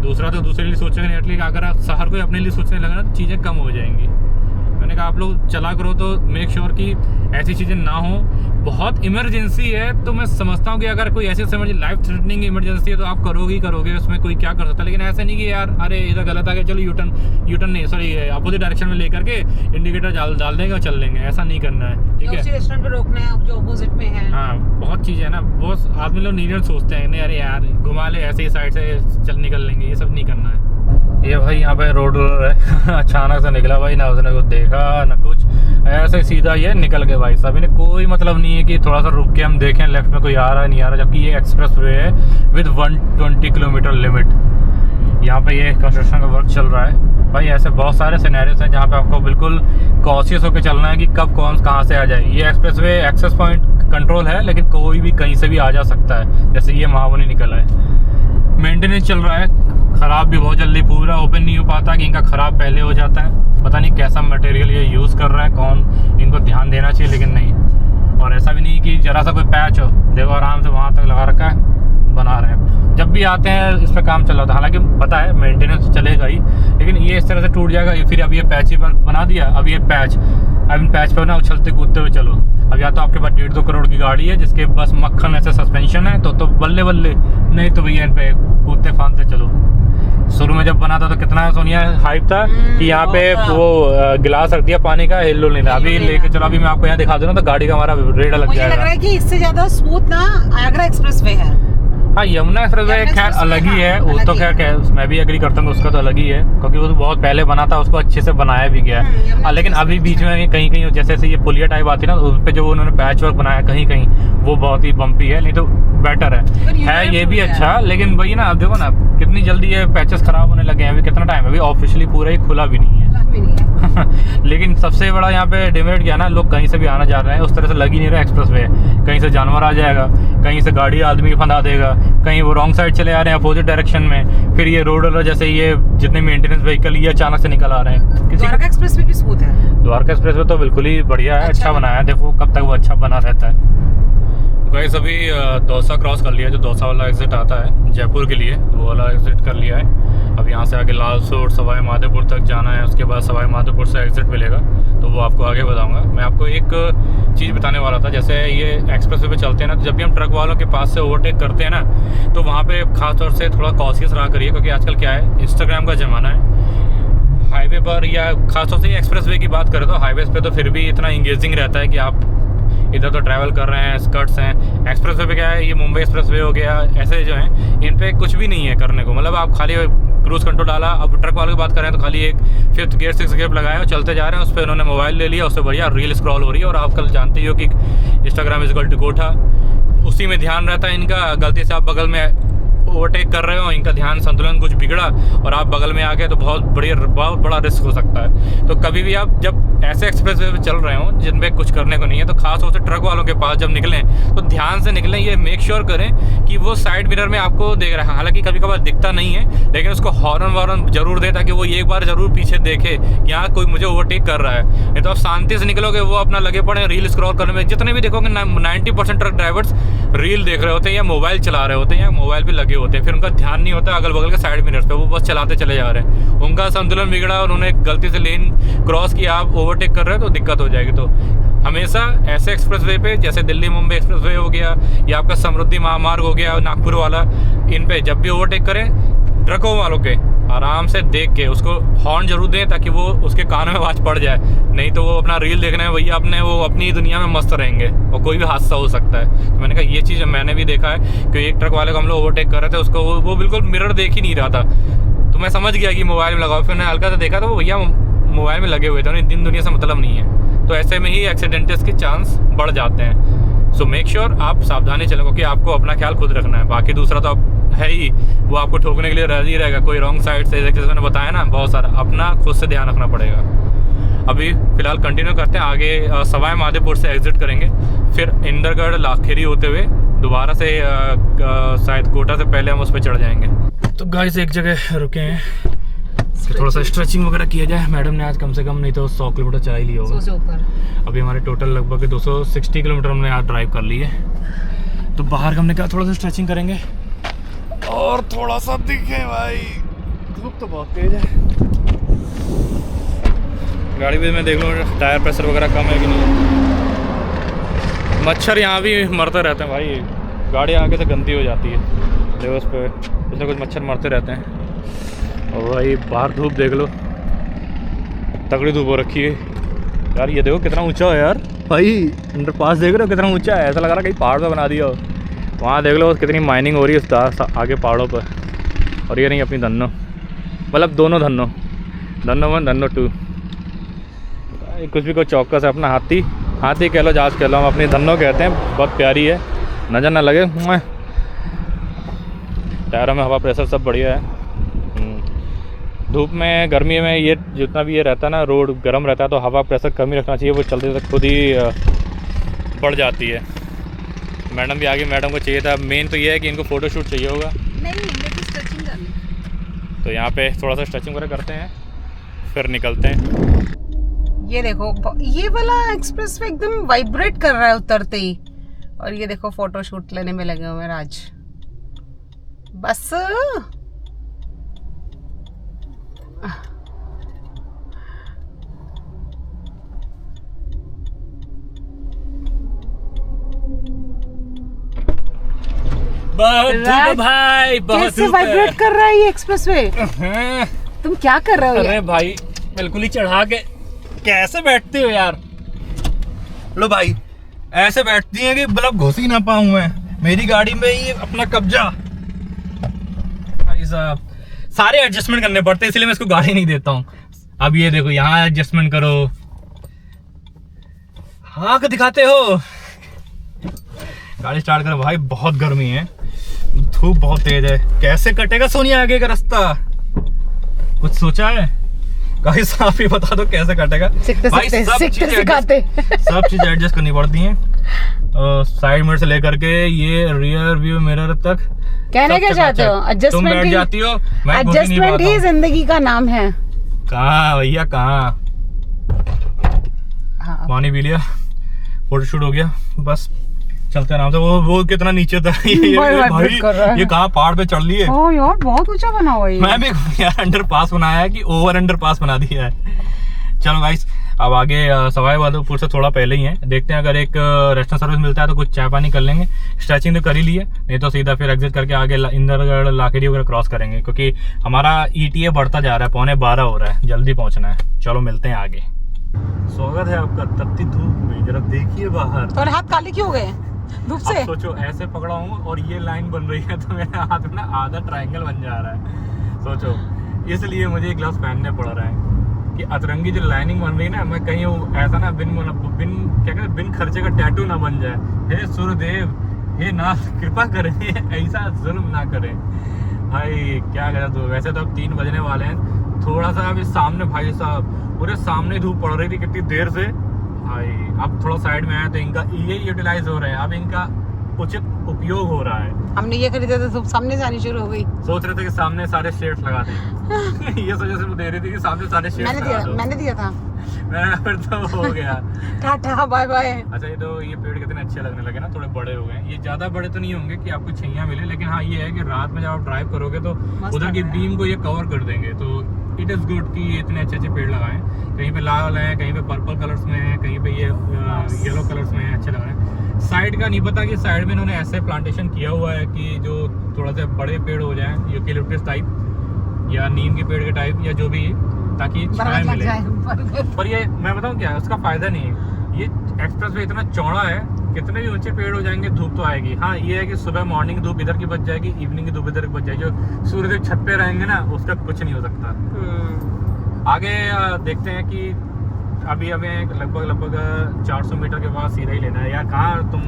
दूसरा तो दूसरे लिए सोचेगा नहीं। एटलीस्ट अगर आप हर कोई अपने लिए सोचने लगे ना तो चीज़ें कम हो जाएंगी। मैंने कहा आप लोग चला करो तो मेक श्योर कि ऐसी चीज़ें ना हो। बहुत इमरजेंसी है तो मैं समझता हूँ कि अगर कोई ऐसी समझ लाइफ थ्रेटनिंग इमरजेंसी है तो आप करोगे ही करोगे, उसमें कोई क्या कर सकता है। लेकिन ऐसे नहीं कि यार अरे इधर गलत आ गया, चलो यूटर्न नहीं, सॉरी अपोजिट डायरेक्शन में लेकर के इंडिकेटर डाल देंगे और चल लेंगे, ऐसा नहीं करना है। ठीक है, रेस्टोरेंट पे रोकना है जो अपोजिट में है। हाँ, बहुत चीज़ है ना, बहुत आदमी लोग नीड सोचते हैं नहीं अरे यार घुमा ले, ऐसे ही साइड से चल निकल लेंगे, ये सब नहीं करना है। ये भाई यहाँ पे रोड है अचानक से निकला भाई, ना उसने कुछ देखा ना कुछ, ऐसे सीधा ये निकल गए भाई साहब। इन्हें कोई मतलब नहीं है कि थोड़ा सा रुक के हम देखें लेफ्ट में कोई आ रहा है नहीं आ रहा, जबकि ये एक्सप्रेस वे है विद 120 किलोमीटर लिमिट। यहाँ पे ये कंस्ट्रक्शन का वर्क चल रहा है भाई। ऐसे बहुत सारे सिनेरियोस हैं जहाँ पे आपको बिल्कुल कॉशियस होकर चलना है कि कब कौन कहाँ से आ जाए। ये expressway access point control है, लेकिन कोई भी कहीं से भी आ जा सकता है, जैसे ये महावनी निकला है। मेंटेनेंस चल रहा है, ख़राब भी बहुत जल्दी, पूरा ओपन नहीं हो पाता कि इनका ख़राब पहले हो जाता है। पता नहीं कैसा मटेरियल ये यूज़ कर रहे हैं, कौन, इनको ध्यान देना चाहिए लेकिन नहीं। और ऐसा भी नहीं कि ज़रा सा कोई पैच हो, देखो आराम से वहाँ तक लगा रखा है, बना रहे हैं। जब भी आते हैं इस पर काम चल रहा था, हालांकि पता है मेंटेनेंस चलेगा ही, लेकिन ये इस तरह से टूट जाएगा। फिर अब ये पैच ही बना दिया, अब ये पैच, अब इन पैच पर ना उछलते कूदते हुए चलो। अब या तो आपके पास 1.5-2 करोड़ की गाड़ी है जिसके बस मक्खन ऐसे सस्पेंशन है तो बल्ले बल्ले, नहीं तो भैया इन पे कूदते फांदते चलो। शुरू में जब बना था तो कितना सोनिया हाइप था कि यहाँ पे वो गिलास रख दिया पानी का, हिल नहीं था। अभी लेके चलो, अभी मैं आपको यहाँ दिखा दूँ ना तो गाड़ी का हमारा रेड लग मुझे जाएगा। लग रहा है कि इससे ज्यादा स्मूथ ना आगरा एक्सप्रेस वे है। हाँ, यमुना एक्सप्रेस वे खैर अलग ही है, वो तो खैर मैं भी एग्री करता हूँ, उसका तो अलग ही है क्योंकि वो बहुत पहले बना था, उसको अच्छे से बनाया भी गया है। लेकिन अभी बीच में कहीं कहीं जैसे ये पुलिया टाइप आती है ना, उस पर जो उन्होंने पैच वर्क बनाया कहीं कहीं वो बहुत ही बम्पी है, नहीं तो बेटर है ये भी अच्छा। लेकिन वही ना, अब देखो ना कितनी जल्दी ये पैचेस खराब होने लगे हैं। अभी कितना टाइम है, अभी ऑफिशियली पूरा ही खुला भी नहीं है लेकिन सबसे बड़ा यहाँ पे डिमेरिट क्या है ना, लोग कहीं से भी आना जा रहे हैं, उस तरह से लग ही नहीं रहा एक्सप्रेस वे। कहीं से जानवर आ जाएगा, कहीं से गाड़ी आदमी फंदा देगा, कहीं वो रॉन्ग साइड चले आ रहे हैं अपोजिट डायरेक्शन में, फिर ये रोड वाला जैसे ये जितने मेंटेनेंस व्हीकल ये अचानक से निकल आ रहे हैं। द्वारका एक्सप्रेस वे भी स्मूथ है। द्वारका एक्सप्रेस वे तो बिल्कुल ही बढ़िया है, अच्छा बनाया है। देखो कब तक वो अच्छा बना रहता है। गाइस अभी दौसा क्रॉस कर लिया, जो दौसा वाला एग्जिट आता है जयपुर के लिए, वो वाला एग्जिट कर लिया है। अब यहाँ से आगे लालसोट सवाई माधोपुर तक जाना है, उसके बाद सवाई माधोपुर से एग्जिट मिलेगा, तो वो आपको आगे बताऊंगा। मैं आपको एक चीज़ बताने वाला था, जैसे ये एक्सप्रेसवे पे चलते हैं ना, तो जब भी हम ट्रक वालों के पास से ओवरटेक करते हैं ना, तो वहाँ पे खास तौर से थोड़ा कॉशियस रहा करिए, क्योंकि आजकल क्या है, इंस्टाग्राम का ज़माना है। हाईवे पर या खासतौर से एक्सप्रेसवे की बात करें तो हाईवे पे तो फिर भी इतना इंगेजिंग रहता है कि आप इधर तो ट्रैवल कर रहे हैं, स्कर्ट्स हैं। एक्सप्रेसवे पे क्या है, ये मुंबई एक्सप्रेसवे हो गया, ऐसे जो हैं इन पे कुछ भी नहीं है करने को। मतलब आप खाली क्रूज कंट्रोल डाला, अब ट्रक वालों की बात करें तो खाली एक 5th गियर 6th गियर लगाया और चलते जा रहे हैं। उस पर उन्होंने मोबाइल ले लिया, उससे बढ़िया रील स्क्रॉल हो रही है। और आप कल जानते ही हो कि इंस्टाग्राम इज इक्वल टू कोठा, उसी में ध्यान रहता है इनका। गलती से आप बगल में ओवरटेक कर रहे हो, इनका ध्यान संतुलन कुछ बिगड़ा और आप बगल में आ गए तो बहुत बड़ा रिस्क हो सकता है। तो कभी भी आप जब ऐसे एक्सप्रेस वे पे चल रहे हो जिनमें कुछ करने को नहीं है, तो खास तौर से ट्रक वालों के पास जब निकलें तो ध्यान से निकलें। ये मेक श्योर करें कि वो साइड मिरर में आपको देख रहा है, हालांकि कभी कभार दिखता नहीं है, लेकिन उसको हॉर्न वार्न जरूर दें ताकि वो एक बार जरूर पीछे देखे कि यहाँ कोई मुझे ओवरटेक कर रहा है। नहीं तो आप शांति से निकलोगे, वो अपना लगे पड़े रील स्क्रॉल करने में। जितने भी देखोगे 90% ट्रक ड्राइवर्स रील देख रहे होते हैं या मोबाइल चला रहे होते हैं या मोबाइल पे लगे होते हैं, फिर उनका ध्यान नहीं होता अगल बगल के साइड मिरर्स पे, वो बस चलाते चले जा रहे हैं। उनका संतुलन बिगड़ा और उन्होंने गलती से लेन क्रॉस किया, आप ओवरटेक कर रहे हो तो दिक्कत हो जाएगी। तो हमेशा ऐसे एक्सप्रेसवे पे जैसे दिल्ली मुंबई एक्सप्रेसवे हो गया या आपका समृद्धि महामार्ग हो गया नागपुर वाला, इन पे जब भी ओवरटेक करें ट्रकों वालों के आराम से देख के उसको हॉर्न जरूर दें ताकि वो उसके कानों में आवाज़ पड़ जाए। नहीं तो वो अपना रील देखने में भैया अपने वो अपनी दुनिया में मस्त रहेंगे और कोई भी हादसा हो सकता है। तो मैंने कहा ये चीज़ मैंने भी देखा है कि एक ट्रक वाले को हम लोग ओवरटेक कर रहे थे, उसको वो बिल्कुल मिरर देख ही नहीं रहा था। तो मैं समझ गया कि मोबाइल में लगाओ, फिर मैंने हल्का सा देखा तो वो भैया मोबाइल में लगे हुए थे, उन्हें दिन दुनिया से मतलब नहीं है। तो ऐसे में ही एक्सीडेंट्स के चांस बढ़ जाते हैं। सो मेक श्योर आप सावधानी चलें, क्योंकि आपको अपना ख्याल खुद रखना है, बाकी दूसरा तो आप है ही, वो आपको ठोकने के लिए राजी रहेगा। कोई रॉन्ग साइड से, जैसे मैंने बताया ना, बहुत सारा अपना खुद से ध्यान रखना पड़ेगा। अभी फिलहाल कंटिन्यू करते हैं, आगे सवाई माधोपुर से एग्जिट करेंगे, फिर इंदरगढ़ लाखेरी होते हुए दोबारा से शायद कोटा से पहले हम उस पर चढ़ जाएंगे। तो गाइस एक जगह रुके हैं, तो थोड़ा सा स्ट्रेचिंग वगैरह किया जाए। मैडम ने आज कम से कम नहीं तो 100 किलोमीटर चला ही लिया होगा। 100 से ऊपर। अभी हमारे टोटल लगभग 260 किलोमीटर हमने आज ड्राइव कर ली है। तो बाहर हमने कहा थोड़ा सा स्ट्रेचिंग करेंगे और थोड़ा सा दिखे भाई, धूप तो बहुत तेज है। गाड़ी भी मैं देख लूँ टायर प्रेशर वगैरह कम है कि नहीं। मच्छर यहाँ भी मरते रहते हैं भाई, गाड़ी आगे से गंदी हो जाती है, देखो उस पर कुछ ना कुछ मच्छर मरते रहते हैं। और भाई बाहर धूप देख लो, तगड़ी धूप हो रखी है यार। ये देखो कितना ऊंचा है यार भाई, अंडरपास देख रहे हो कितना ऊंचा है, ऐसा लग रहा है कहीं पहाड़ पे बना दिया हो। वहाँ देख लो कितनी माइनिंग हो रही है उस आगे पहाड़ों पर। और ये नहीं अपनी धन्नो, मतलब दोनों धन्नो 1 धन्नो 2, कुछ भी कोई चौकस है अपना। हाथी कह लो, जहाज कह लो, हम अपनी धन्नो कहते हैं, बहुत प्यारी है, नज़र ना लगे। टायरों में हवा प्रेशर सब बढ़िया है। धूप में गर्मी में ये जितना भी ये रहता है ना, रोड गर्म रहता है तो हवा प्रेशर कम ही रखना चाहिए, वो चलते चलते खुद ही बढ़ जाती है। मैडम भी आ गई, मैडम को चाहिए था, मेन तो ये है कि इनको फ़ोटो शूट चाहिए होगा। नहीं, स्ट्रेचिंग करनी। तो यहाँ पे थोड़ा सा स्ट्रेचिंग वगैरह करते हैं फिर निकलते हैं। ये देखो, ये वाला एक्सप्रेस वे एकदम वाइब्रेट कर रहा है उतरते ही। और ये देखो फोटो शूट लेने में लगे हुए हैं राज। बस बहुत धूप भाई, बहुत कैसे धूप है। वाइब्रेट कर रहा है ये एक्सप्रेस वे? तुम क्या कर रहे हो? अरे भाई बिल्कुल ही चढ़ा के कैसे बैठते हो यार। लो भाई ऐसे बैठती हैं कि मतलब घुस ही ना पाऊं मैं, मेरी गाड़ी में ही अपना कब्जा। भाई साहब सारे एडजस्टमेंट करने पड़ते हैं, इसलिए मैं इसको गाड़ी नहीं देता हूँ। अब ये देखो यहाँ एडजस्टमेंट करो, हाँ क्या दिखाते हो। गाड़ी स्टार्ट करो भाई, बहुत गर्मी है, धूप बहुत तेज है, कैसे कटेगा सोनिया आगे का रास्ता, कुछ सोचा है? गाइस आप ही बता दो कैसे कटेगा भाई। सब चीज एडजस्ट करनी पड़ती हैं, साइड मिरर से लेकर के ये रियर व्यू मिरर तक। कहने क्या चाहते हो? तुम बैठ जाती हो, मैं एडजस्टमेंट ही जिंदगी का नाम है। कहाँ भैया कहाँ, पानी पी लिया, फोटोशूट हो गया, बस चलते आराम से। वो कितना नीचे था ये कहाँ पहाड़ पे चढ़ लिए। ओ यार बहुत ऊंचा बना हुआ है। मैं भी यार अंडर पास बनाया है कि ओवर अंडर पास बना दिया है। चलो गाइस अब आगे सवाई माधोपुर से थोड़ा पहले ही है, देखते हैं अगर एक रेस्टोरेंट सर्विस मिलता है तो कुछ चाय पानी कर लेंगे। स्ट्रेचिंग तो कर ही ली है, नहीं तो सीधा फिर एग्जिट करके आगे इंदरगढ़ लाखेरी वगैरह क्रॉस करेंगे, क्योंकि हमारा ETA बढ़ता जा रहा है, 11:15 हो रहा है, जल्दी पहुंचना है। चलो मिलते हैं आगे। स्वागत है आपका तपती धूप में, जरा देखिए बाहर। और हाथ काले क्यों हो गए धूप से? सोचो ऐसे पकड़ा हूँ और ये लाइन बन रही है तो मेरे हाथ में ना आधा ट्रायंगल बन जा रहा है। सोचो इसलिए मुझे ग्लव्स पहनने पड़ रहा है कि अतरंगी जो लाइनिंग बन रही है ना, मैं कहीं ऐसा ना बिन क्या कहते बिन खर्चे का टैटू ना बन जाए। हे सूर्यदेव ये ना कृपा करें ऐसा जुल्म ना करें भाई, क्या करें। तो वैसे तो अब 3 बजने वाले हैं, थोड़ा सा अभी सामने भाई साहब पूरे सामने धूप पड़ रही थी कितनी देर से भाई। अब थोड़ा साइड में आया तो इनका ये यूटिलाइज हो रहा है, अब इनका उचित उपयोग हो रहा है। हमने ये खरीदा था तो सामने से आनी शुरू हो गई। सोच रहे थे कि सामने सारे शेड्स लगा दें ये सोचे से वो दे रही थी कि सामने सारे शेड्स लगा दो। मैंने दिया था फिर तो हो गया टाटा बाय बाय। अच्छा, ये पेड़ कितने अच्छे लगने लगे ना, थोड़े बड़े हो गए। ये ज्यादा बड़े तो नहीं होंगे कि आपको छैया मिले, लेकिन हाँ ये है कि रात में जब आप ड्राइव करोगे तो उधर की बीम को ये कवर कर देंगे। तो इट इज गुड कि ये इतने अच्छे पेड़ लगाएं। कहीं पे लाल है, कहीं पे पर्पल कलर्स में है, कहीं पे ये येलो कलर्स में है, अच्छे लग रहे हैं। साइड का नहीं पता कि साइड में इन्होंने ऐसे प्लांटेशन किया हुआ है कि जो थोड़ा सा बड़े पेड़ हो जाएं, यूकेलिप्टस टाइप या नीम के पेड़ के टाइप या जो भी, ताकि छाया मिले। पर ये मैं बताऊं क्या, उसका फायदा नहीं है। ये एक्सप्रेसवे इतना चौड़ा है, कितने भी ऊंचे पेड़ हो जाएंगे धूप तो आएगी। हाँ ये है कि सुबह मॉर्निंग धूप इधर की बच जाएगी, इवनिंग की धूप इधर की बच जाएगी। जो सूर्यदेव छत पे रहेंगे ना, उसका कुछ नहीं हो सकता। आगे देखते हैं कि अभी हमें लगभग 400 मीटर के बाद सीधा ही लेना है। यार कहाँ तुम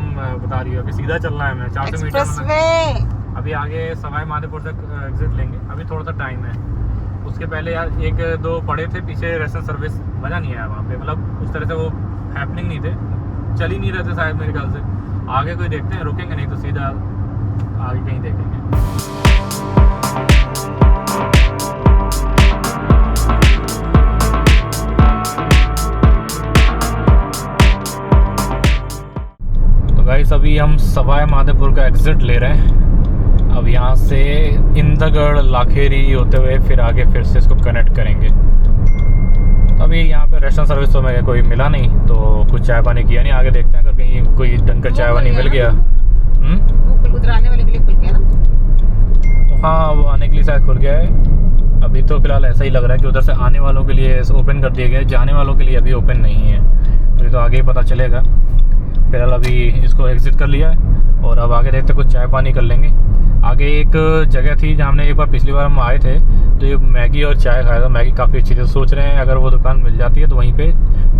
बता रही हो, अभी सीधा चलना है। मैं 400 मीटर अभी आगे सवाई माधोपुर तक एग्जिट लेंगे। अभी थोड़ा सा टाइम है, उसके पहले यार 1-2 पड़े थे पीछे रेस्टोरेंट सर्विस, मज़ा नहीं आया वहाँ पे। मतलब उस तरह से वो हैपनिंग नहीं थे, चल ही नहीं रहे थे शायद मेरे ख्याल से। आगे कोई देखते हैं, रुकेंगे नहीं तो सीधा आगे कहीं देखेंगे। तो गाइस अभी हम सवाई माधोपुर का एग्जिट ले रहे हैं। अब यहाँ से इंदगढ़ लाखेरी होते हुए फिर आगे फिर से इसको कनेक्ट करेंगे। तो अभी यहाँ पे रेस्टोरेंट सर्विस तो मेरे कोई मिला नहीं, तो कुछ चाय पानी किया नहीं। आगे देखते हैं अगर कहीं कोई ढंग का चाय पानी मिल गया। वो उधर आने वाले के लिए खुल गया ना? तो हाँ वो आने के लिए शायद खुल गया है। अभी तो फिलहाल ऐसा ही लग रहा है कि उधर से आने वालों के लिए ओपन कर दिया गया है, जाने वालों के लिए अभी ओपन नहीं है। तो ये तो आगे ही पता चलेगा। फिलहाल अभी इसको एग्जिट कर लिया है और अब आगे देखते कुछ चाय पानी कर लेंगे। आगे एक जगह थी जहाँ हमने एक बार पिछली बार हम आए थे तो ये मैगी और चाय खाया था। मैगी काफ़ी अच्छी थी, सोच रहे हैं अगर वो दुकान मिल जाती है तो वहीं पे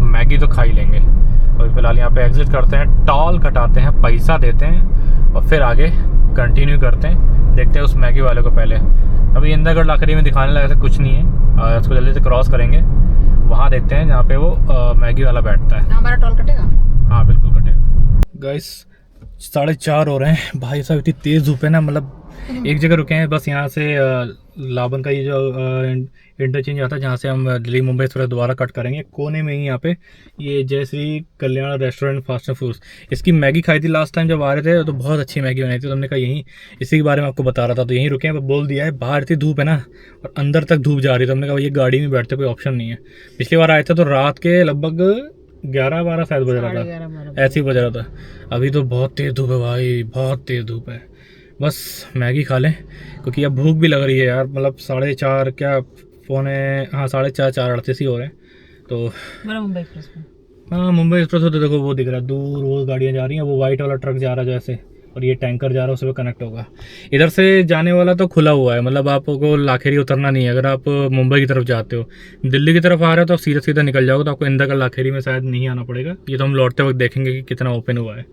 मैगी तो खा ही लेंगे। तो फिलहाल यहाँ पे एग्जिट करते हैं, टॉल कटाते हैं, पैसा देते हैं और फिर आगे कंटिन्यू करते हैं। देखते हैं उस मैगी वाले को पहले। अभी इंदरगढ़ लाखरी में दिखाने लगा ऐसा कुछ नहीं है, उसको जल्दी से क्रॉस करेंगे, वहाँ देखते हैं जहाँ पे वो मैगी वाला बैठता है। हमारा टोल कटेगा? हाँ बिल्कुल कटेगा। गाइस 4:30 हो रहे हैं भाई साहब, इतनी तेज़ धूप है ना। मतलब एक जगह रुके हैं बस, यहाँ से लाबन का ये जो इंटरचेंज आता है जहाँ से हम दिल्ली मुंबई एक्सप्रेस दोबारा कट करेंगे, कोने में ही यहाँ पे ये जय Shri Kalyan restaurant fast foods. इसकी मैगी खाई थी लास्ट टाइम जब आ रहे थे, तो बहुत अच्छी मैगी बनाई थी। तो हमने कहा यहीं इसी के बारे में आपको बता रहा था, तो यहीं रुके हैं। बोल दिया है, बाहर इतनी धूप है ना और अंदर तक धूप जा रही है, तो हमने कहा ये गाड़ी में बैठते कोई ऑप्शन नहीं है। पिछली बार आए थे तो रात के लगभग 11-12 शायद बज रहा था, ऐसे ही बज रहा था। अभी तो बहुत तेज़ धूप है भाई, बहुत तेज़ धूप है। बस मैगी खा लें क्योंकि अब भूख भी लग रही है यार। मतलब 4:30 क्या 4:38 ही हो रहे हैं। तो मुंबई एक्सप्रेस में, हाँ मुंबई एक्सप्रेस होते देखो वो दिख रहा है दूर, वो गाड़ियाँ जा रही हैं, वो वाइट वाला ट्रक जा रहा है जैसे, और ये टैंकर जा रहा है, उससे कनेक्ट होगा। इधर से जाने वाला तो खुला हुआ है, मतलब आपको लाखेरी उतरना नहीं है। अगर आप मुंबई की तरफ जाते हो, दिल्ली की तरफ आ रहे हो तो आप सीधा सीधा निकल जाओगे, तो आपको इंदरगढ़ लाखेरी में शायद नहीं आना पड़ेगा। ये तो हम लौटते वक्त देखेंगे कि कितना ओपन हुआ है,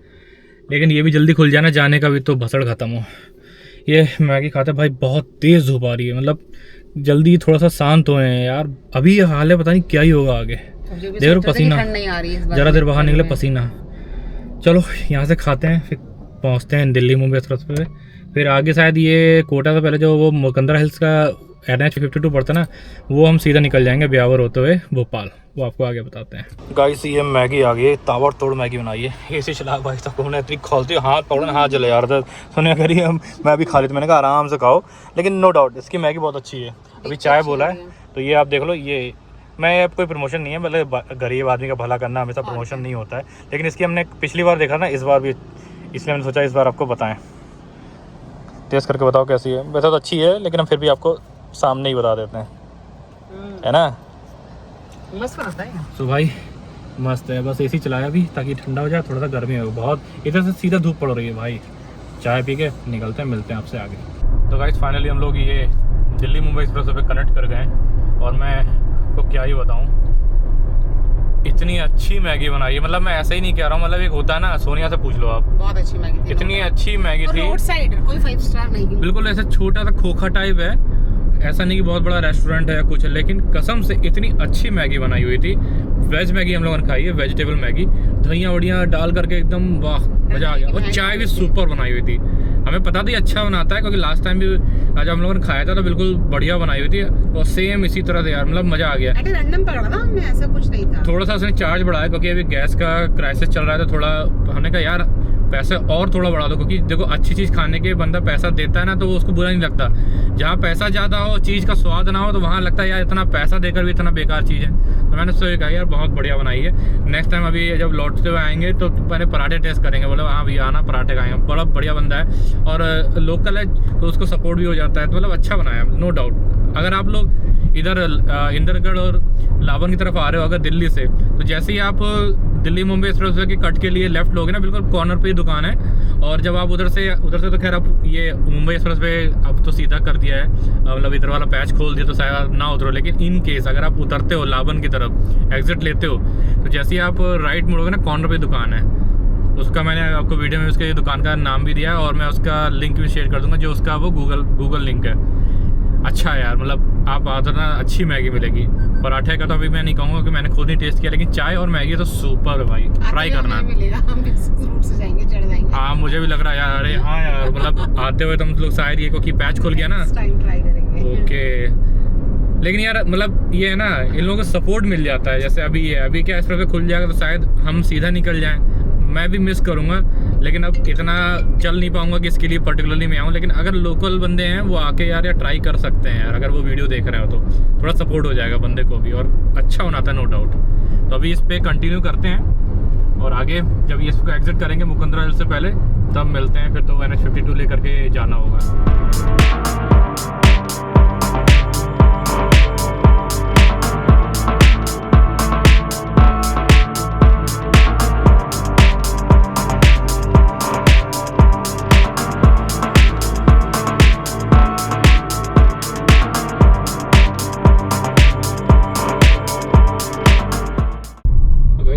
लेकिन ये भी जल्दी खुल जाना, जाने का भी तो भसड़ खत्म हो। ये मैगी खाते भाई, बहुत तेज़ धूप आ रही है। मतलब जल्दी थोड़ा सा शांत हुए हैं यार। अभी ये हाल है, पता नहीं क्या ही होगा आगे। देख लो पसीना, ज़रा देर बाहर निकले पसीना। चलो यहाँ से खाते हैं, फिर पहुँचते हैं दिल्ली मुंबई एक्सप्रेस पे। फिर आगे शायद ये कोटा से पहले जो वो मुकंदरा हिल्स का NH52 पड़ता है ना, वो हम सीधा निकल जाएंगे ब्यावर होते हुए भोपाल, वो आपको आगे बताते हैं। गाइस ये मैगी आ गई, ताबड़ तोड़ मैगी बनाई है। ऐसे चला भाई साहब, हमने इतनी खोलती हाथ पकड़े, हाथ जले यार था। सुनिए करिए हम, मैं भी खा ली थी, मैंने कहा आराम से खाओ, लेकिन नो डाउट इसकी मैगी बहुत अच्छी है। अभी चाय बोला है तो ये आप देख लो। ये मैं कोई प्रमोशन नहीं है, मतलब गरीब आदमी का भला करना हमेशा प्रमोशन नहीं होता है, लेकिन इसकी हमने पिछली बार देखा ना, इस बार भी, इसलिए मैंने सोचा इस बार आपको बताएं। टेस्ट करके बताओ कैसी है। वैसे तो अच्छी है, लेकिन हम फिर भी आपको सामने ही बता देते हैं, है ना। मस्त बनता है तो भाई मस्त है, बस एसी चलाया अभी ताकि ठंडा हो जाए, थोड़ा सा गर्मी हो। बहुत इधर से सीधा धूप पड़ रही है भाई। चाय पी के निकलते हैं, मिलते हैं आपसे आगे। तो गाइस फाइनली हम लोग ये दिल्ली मुंबई एक्सप्रेस पे कनेक्ट कर गए, और मैं को क्या ही बताऊं, इतनी अच्छी मैगी बनाई है, मतलब मैं ऐसे ही नहीं कह रहा हूँ, मतलब एक होता है ना, सोनिया से पूछ लो आप, बहुत अच्छी मैगी थी, इतनी अच्छी मैगी थी। रोड साइड, कोई 5 स्टार नहीं, बिल्कुल ऐसा छोटा सा खोखा टाइप है, ऐसा नहीं कि बहुत बड़ा रेस्टोरेंट है या कुछ है, लेकिन कसम से इतनी अच्छी मैगी बनाई हुई थी। वेज मैगी हम लोगों ने खाई है, वेजिटेबल मैगी, धनिया वड़िया डाल करके एकदम वाह, मजा आ गया। और चाय भी सुपर बनाई हुई थी, हमें पता था अच्छा बनाता है, क्योंकि लास्ट टाइम भी जब हम लोगों ने खाया था तो बिल्कुल बढ़िया बनाई हुई थी, और सेम इसी तरह से यार, मतलब मजा आ गया। रैंडम पकड़ा था हमने, ऐसा कुछ नहीं था। थोड़ा सा उसने चार्ज बढ़ाया क्योंकि अभी गैस का क्राइसिस चल रहा है, तो थोड़ा हमने कहा यार पैसे और थोड़ा बढ़ा दो, क्योंकि देखो अच्छी चीज़ खाने के बंदा पैसा देता है ना, तो वो उसको बुरा नहीं लगता। जहाँ पैसा ज़्यादा हो, चीज़ का स्वाद ना हो, तो वहाँ लगता है यार इतना पैसा देकर भी इतना बेकार चीज़ है। तो मैंने उससे कहा यार बहुत बढ़िया बनाई है, नेक्स्ट टाइम अभी जब लौटते हुए आएंगे तो पहले पराठे टेस्ट करेंगे। बोले हाँ भैया आना, पराठे खाएंगे। बड़ा बढ़िया बंदा है और लोकल है, तो उसको सपोर्ट भी हो जाता है, तो मतलब अच्छा बनाया नो डाउट। अगर आप लोग इधर इंदरगढ़ और लावन की तरफ आ रहे हो अगर दिल्ली से, तो जैसे ही आप दिल्ली मुंबई एक्सप्रेसवे के कट के लिए लेफ्ट लोगे ना, बिल्कुल कॉर्नर पे ही दुकान है। और जब आप उधर से तो खैर अब ये मुंबई एक्सप्रेसवे अब तो सीधा कर दिया है, मतलब इधर वाला पैच खोल दिया तो शायद ना उतरो, लेकिन इन केस अगर आप उतरते हो लावन की तरफ एग्जिट लेते हो, तो जैसे ही आप राइट मुड़ोगे ना, कॉर्नर पे दुकान है उसका। मैंने आपको वीडियो में उसके दुकान का नाम भी दिया है, और मैं उसका लिंक भी शेयर कर दूंगा, जो उसका वो गूगल लिंक है। अच्छा है यार, मतलब आप आते ना अच्छी मैगी मिलेगी। पराठे का तो अभी मैं नहीं कहूँगा कि मैंने खुद नहीं टेस्ट किया, लेकिन चाय और मैगी तो सुपर है भाई, ट्राई करना। हाँ मुझे भी लग रहा है यार, अरे हाँ यार, मतलब आते हुए तुम लोग शायद ये क्योंकि पैच खुल गया ना, ओके। लेकिन यार मतलब ये है ना, इन लोगों को सपोर्ट मिल जाता है। जैसे अभी ये अभी क्या इस पर खुल जाएगा तो शायद हम सीधा निकल जाएं, मैं भी मिस करूँगा, लेकिन अब इतना चल नहीं पाऊंगा कि इसके लिए पर्टिकुलरली मैं आऊँ। लेकिन अगर लोकल बंदे हैं वो आके यार ट्राई कर सकते हैं यार, अगर वो वीडियो देख रहे हो तो थोड़ा सपोर्ट हो जाएगा बंदे को भी, और अच्छा बनाता है नो डाउट। तो अभी इस पे कंटिन्यू करते हैं, और आगे जब ये इसको एग्जिट करेंगे मुकुंदरा हिल से पहले, तब मिलते हैं। फिर तो NH52 लेकर के जाना होगा।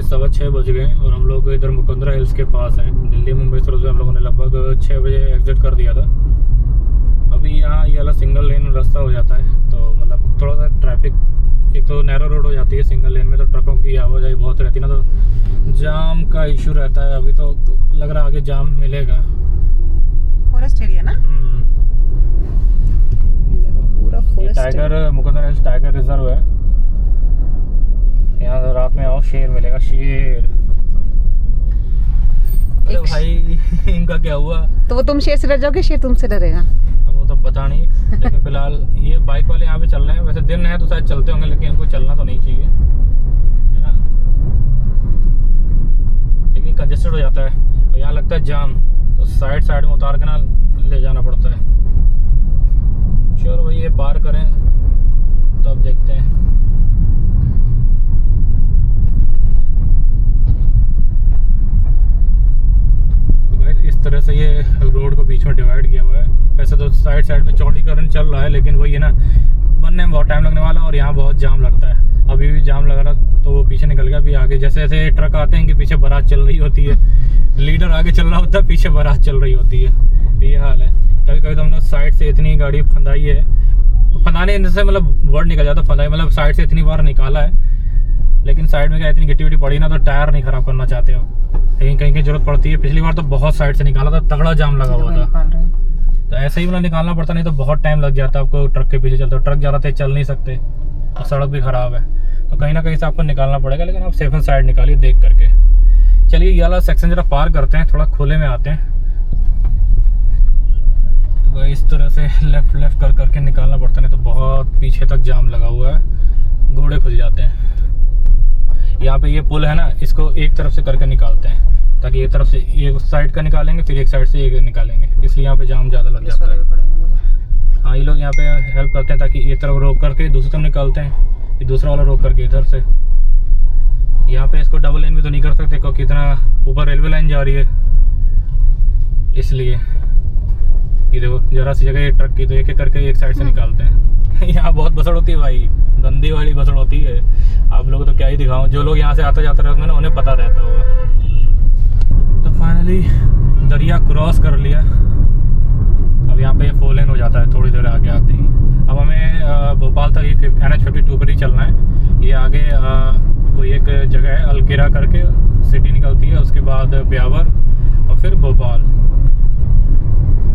सवा 6 बज गए और हम लोग इधर मुकुंदरा हिल्स के पास हैं। दिल्ली मुंबई एक्सप्रेसवे हम लोगों ने लगभग 6 बजे एग्जिट कर दिया था। अभी यहाँ ये वाला सिंगल लेन रास्ता हो जाता है, तो मतलब थोड़ा सा ट्रैफिक, एक तो नैरो रोड हो जाती है सिंगल लेन में, तो ट्रकों की आवाजाही बहुत रहती है ना, तो जाम का इशू रहता है। अभी तो लग रहा है आगे जाम मिलेगा। फॉरेस्ट एरिया ना, पूरा forest. Tiger Mukundra hills tiger reserve है, यहाँ रात में आओ शेर मिलेगा, शेर। अरे भाई इनका क्या हुआ? तो वो तुम शेर से डर जाओगे, शेर तुमसे डरेगा? अब वो तो पता नहीं, लेकिन फिलहाल ये बाइक वाले यहाँ पे चल रहे हैं। वैसे दिन है तो शायद चलते होंगे, लेकिन इनको चलना तो नहीं चाहिए, है ना, लेकिन कंजेस्टेड हो जाता है। तो यहाँ लगता है जाम, तो साइड में उतार के ना ले जाना पड़ता है। चलो भाई ये पार करें तब देखते हैं। इस तरह से ये रोड को बीच में डिवाइड किया हुआ है। वैसे तो साइड में चौड़ीकरण चल रहा है, लेकिन वही है ना, बनने में बहुत टाइम लगने वाला, और यहाँ बहुत जाम लगता है। अभी भी जाम लग रहा, तो वो पीछे निकल गया। अभी आगे जैसे जैसे ट्रक आते हैं कि पीछे बारात चल रही होती है, लीडर आगे चल रहा होता है, पीछे बारात चल रही होती है। तो ये हाल है। कभी कभी तो हमने साइड से इतनी गाड़ी फंदाई है, फंदाने से मतलब वर्ड निकल जाता, फंदाई मतलब साइड से इतनी बार निकाला है, लेकिन साइड में क्या इतनी गिट्टी विट्टी पड़ी ना, तो टायर नहीं खराब करना चाहते हो, कहीं की जरूरत पड़ती है। पिछली बार तो बहुत साइड से निकाला था, तगड़ा जाम लगा हुआ था, तो ऐसे ही मतलब निकालना पड़ता, नहीं तो बहुत टाइम लग जाता आपको ट्रक के पीछे चलते। ट्रक ज़्यादा तेज चल नहीं सकते और सड़क भी ख़राब है, तो कहीं ना कहीं से आपको निकालना पड़ेगा, लेकिन आप सेफ एंड साइड निकालिए देख करके। चलिए ये वाला सेक्शन जरा पार करते हैं, थोड़ा खुले में आते हैं। तो इस तरह से लेफ्ट कर करके निकालना पड़ता, नहीं तो बहुत पीछे तक जाम लगा हुआ है, घोड़े खुल जाते हैं। यहाँ पे ये पुल है ना, इसको एक तरफ से करके निकालते हैं, ताकि एक तरफ से एक साइड का निकालेंगे, फिर एक साइड से एक निकालेंगे, इसलिए यहाँ पे जाम ज़्यादा लग जाता है। हाँ ये लोग यहाँ पे हेल्प करते हैं, ताकि एक तरफ रोक करके दूसरी तरफ निकालते हैं, फिर दूसरा वाला रोक करके इधर से। यहाँ पे इसको डबल लेन भी तो नहीं कर सकते, क्योंकि इतना ऊपर रेलवे लाइन जा रही है, इसलिए ये देखो जरा सी जगह ट्रक की, तो एक एक करके एक साइड से निकालते हैं। यहाँ बहुत बसड़ होती है भाई, गंदी वाली बसड़ होती है। आप लोगों को तो क्या ही दिखाऊं, जो लोग यहाँ से आते जाते रहते हैं ना उन्हें पता रहता होगा। तो फाइनली दरिया क्रॉस कर लिया। अब यहाँ पे ये 4 लेन हो जाता है थोड़ी देर आगे आते ही। अब हमें भोपाल तक ही NH52 पर ही चलना है। ये आगे कोई एक जगह है अलकेरा करके सिटी निकलती है, उसके बाद ब्यावर और फिर भोपाल।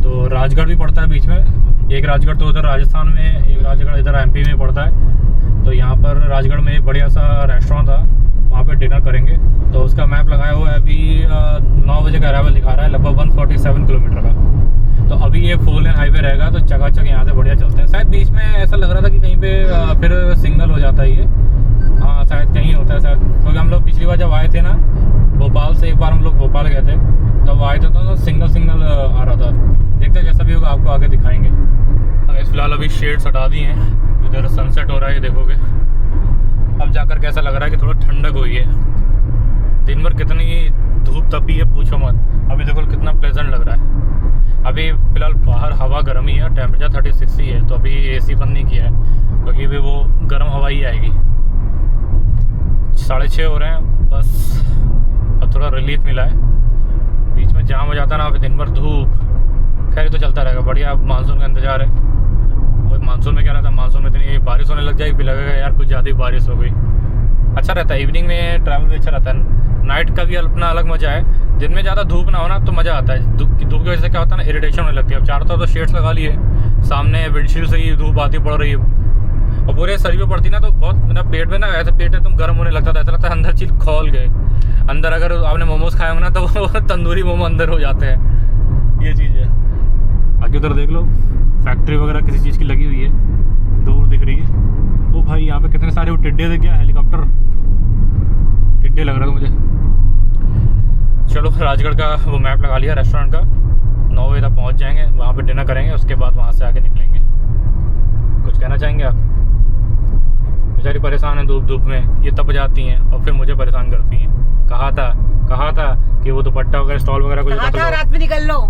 तो राजगढ़ भी पड़ता है बीच में। एक राजगढ़ तो उधर राजस्थान में, एक राजगढ़ इधर MP में पड़ता है। तो यहाँ पर राजगढ़ में एक बढ़िया सा रेस्टोरेंट था, वहाँ पे डिनर करेंगे। तो उसका मैप लगाया हुआ है, अभी 9 बजे का अराइवल दिखा रहा है, लगभग 147 किलोमीटर का। तो अभी ये 4 लेन हाईवे रहेगा, तो चकाचक यहाँ से बढ़िया चलते हैं। शायद बीच में ऐसा लग रहा था कि कहीं पे फिर सिंगल हो जाता है ये। हाँ शायद कहीं होता है शायद, क्योंकि हम लोग पिछली बार जब आए थे ना भोपाल से, एक बार हम लोग भोपाल गए थे तब आए थे तो सिंगल आ रहा था। देखते हैं जैसा भी होगा आपको आगे दिखाएंगे। फिलहाल अभी शेड्स हटा दी हैं, इधर सनसेट हो रहा है, ये देखोगे। अब जाकर कैसा लग रहा है कि थोड़ा ठंडक हुई है। दिन भर कितनी धूप तपी है पूछो मत, अभी देखो कितना प्लेजेंट लग रहा है। अभी फ़िलहाल बाहर हवा गर्म ही है, टेम्परेचर 36 ही है। तो अभी AC बंद नहीं किया है क्योंकि अभी वो गर्म हवा ही आएगी। 6:30 हो रहे हैं बस, अब थोड़ा रिलीफ मिला है। बीच में जाम हो जाता है ना, अभी दिन भर धूप। खैर तो चलता रहेगा, बढ़िया। अब मानसून का इंतज़ार है। और मानसून में क्या रहता है, मानसून में इतनी बारिश होने लग जाएगी, फिर लगेगा यार कुछ ज़्यादा ही बारिश हो गई। अच्छा रहता है, इवनिंग में ट्रैवल भी अच्छा रहता है। नाइट का भी अपना अलग मज़ा है। दिन में ज़्यादा धूप ना हो ना तो मज़ा आता है। धूप की वजह से क्या होता है ना, इरिटेशन होने लगती है। अब चारों तरफ तो शेड्स लगा लिए, सामने विंडशील्ड से ही धूप आती पड़ रही है और पूरे शरीर पे पड़ती ना, तो बहुत ना पेट में ना ऐसे पेट एकदम गर्म होने लगता था। ऐसा लगता है अंदर चीज खोल गए। अंदर अगर आपने मोमोज खाए होंगे ना तो वो तंदूरी मोमो अंदर हो जाते हैं, ये चीज़ है। आगे उधर देख लो, फैक्ट्री वगैरह किसी चीज़ की लगी हुई है, दूर दिख रही है। ओ भाई यहाँ पे कितने सारे वो टिड्डे थे, क्या हेलीकॉप्टर टिड्डे लग रहा था मुझे। चलो राजगढ़ का वो मैप लगा लिया रेस्टोरेंट का, 9 बजे तक पहुँच जाएंगे, वहाँ पे डिनर करेंगे, उसके बाद वहाँ से आगे निकलेंगे। कुछ कहना चाहेंगे आप? बेचारी परेशान है धूप में, ये तप जाती हैं और फिर मुझे परेशान करती हैं। कहा था कि वो दुपट्टा वगैरह स्टॉल वगैरह कुछ रात में निकल लो।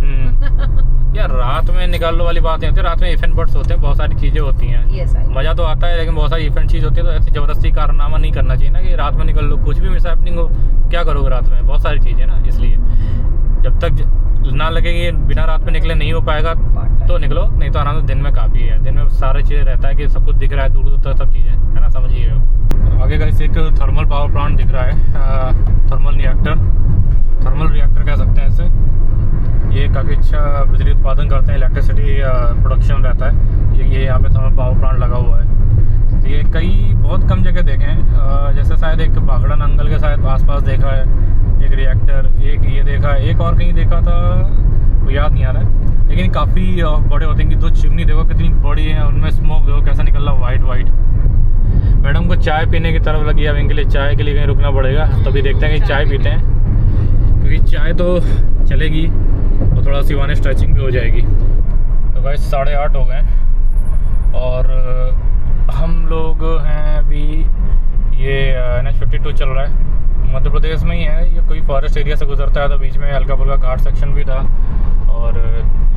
यार रात में निकाल लो वाली बात नहीं होती। रात में इवेंट बर्ड्स होते हैं, बहुत सारी चीज़ें होती हैं, मज़ा तो आता है, लेकिन बहुत सारी इवेंट चीज़ होती है। तो ऐसी ज़बरदस्ती कारनामा नहीं करना चाहिए ना कि रात में निकल लो, कुछ भी मिस हैपनिंग हो, क्या करोगे रात में, बहुत सारी चीज़ें ना। इसलिए जब तक ना लगे कि बिना रात में निकले नहीं हो पाएगा तो निकलो, नहीं तो आराम से दिन में काफ़ी है। दिन में सारी चीज़ें रहता है कि सब कुछ दिख रहा है दूर दूर तक, सब चीज़ें है ना, समझिए। आगे का इसे एक थर्मल पावर प्लांट दिख रहा है, थर्मल रिएक्टर कह सकते हैं इसे। ये काफ़ी अच्छा बिजली उत्पादन करते हैं, इलेक्ट्रिसिटी प्रोडक्शन रहता है। ये यहाँ पे थर्मल पावर प्लांट लगा हुआ है। तो ये बहुत कम जगह देखे हैं, जैसे शायद एक बागड़ा नंगल के शायद आसपास देखा है एक रिएक्टर, एक ये देखा है, एक और कहीं देखा था वो याद नहीं आ रहा है। लेकिन काफ़ी बड़े होते हैं कि 2 चिमनी देखो कितनी बड़ी है, उनमें स्मोक देखो कैसा निकल रहा वाइट। मैडम को चाय पीने की तरफ लगी, अब इनके लिए चाय के लिए कहीं रुकना पड़ेगा, तभी देखते हैं कि चाय पीते हैं, क्योंकि चाय तो चलेगी और थोड़ा सी वहाँ स्ट्रेचिंग भी हो जाएगी। तो भाई 8:30 हो गए और हम लोग हैं अभी, ये NH52 चल रहा है, मध्य प्रदेश में ही है। ये कोई फॉरेस्ट एरिया से गुजरता है, तो बीच में हल्का फुल्का घाट सेक्शन भी था। और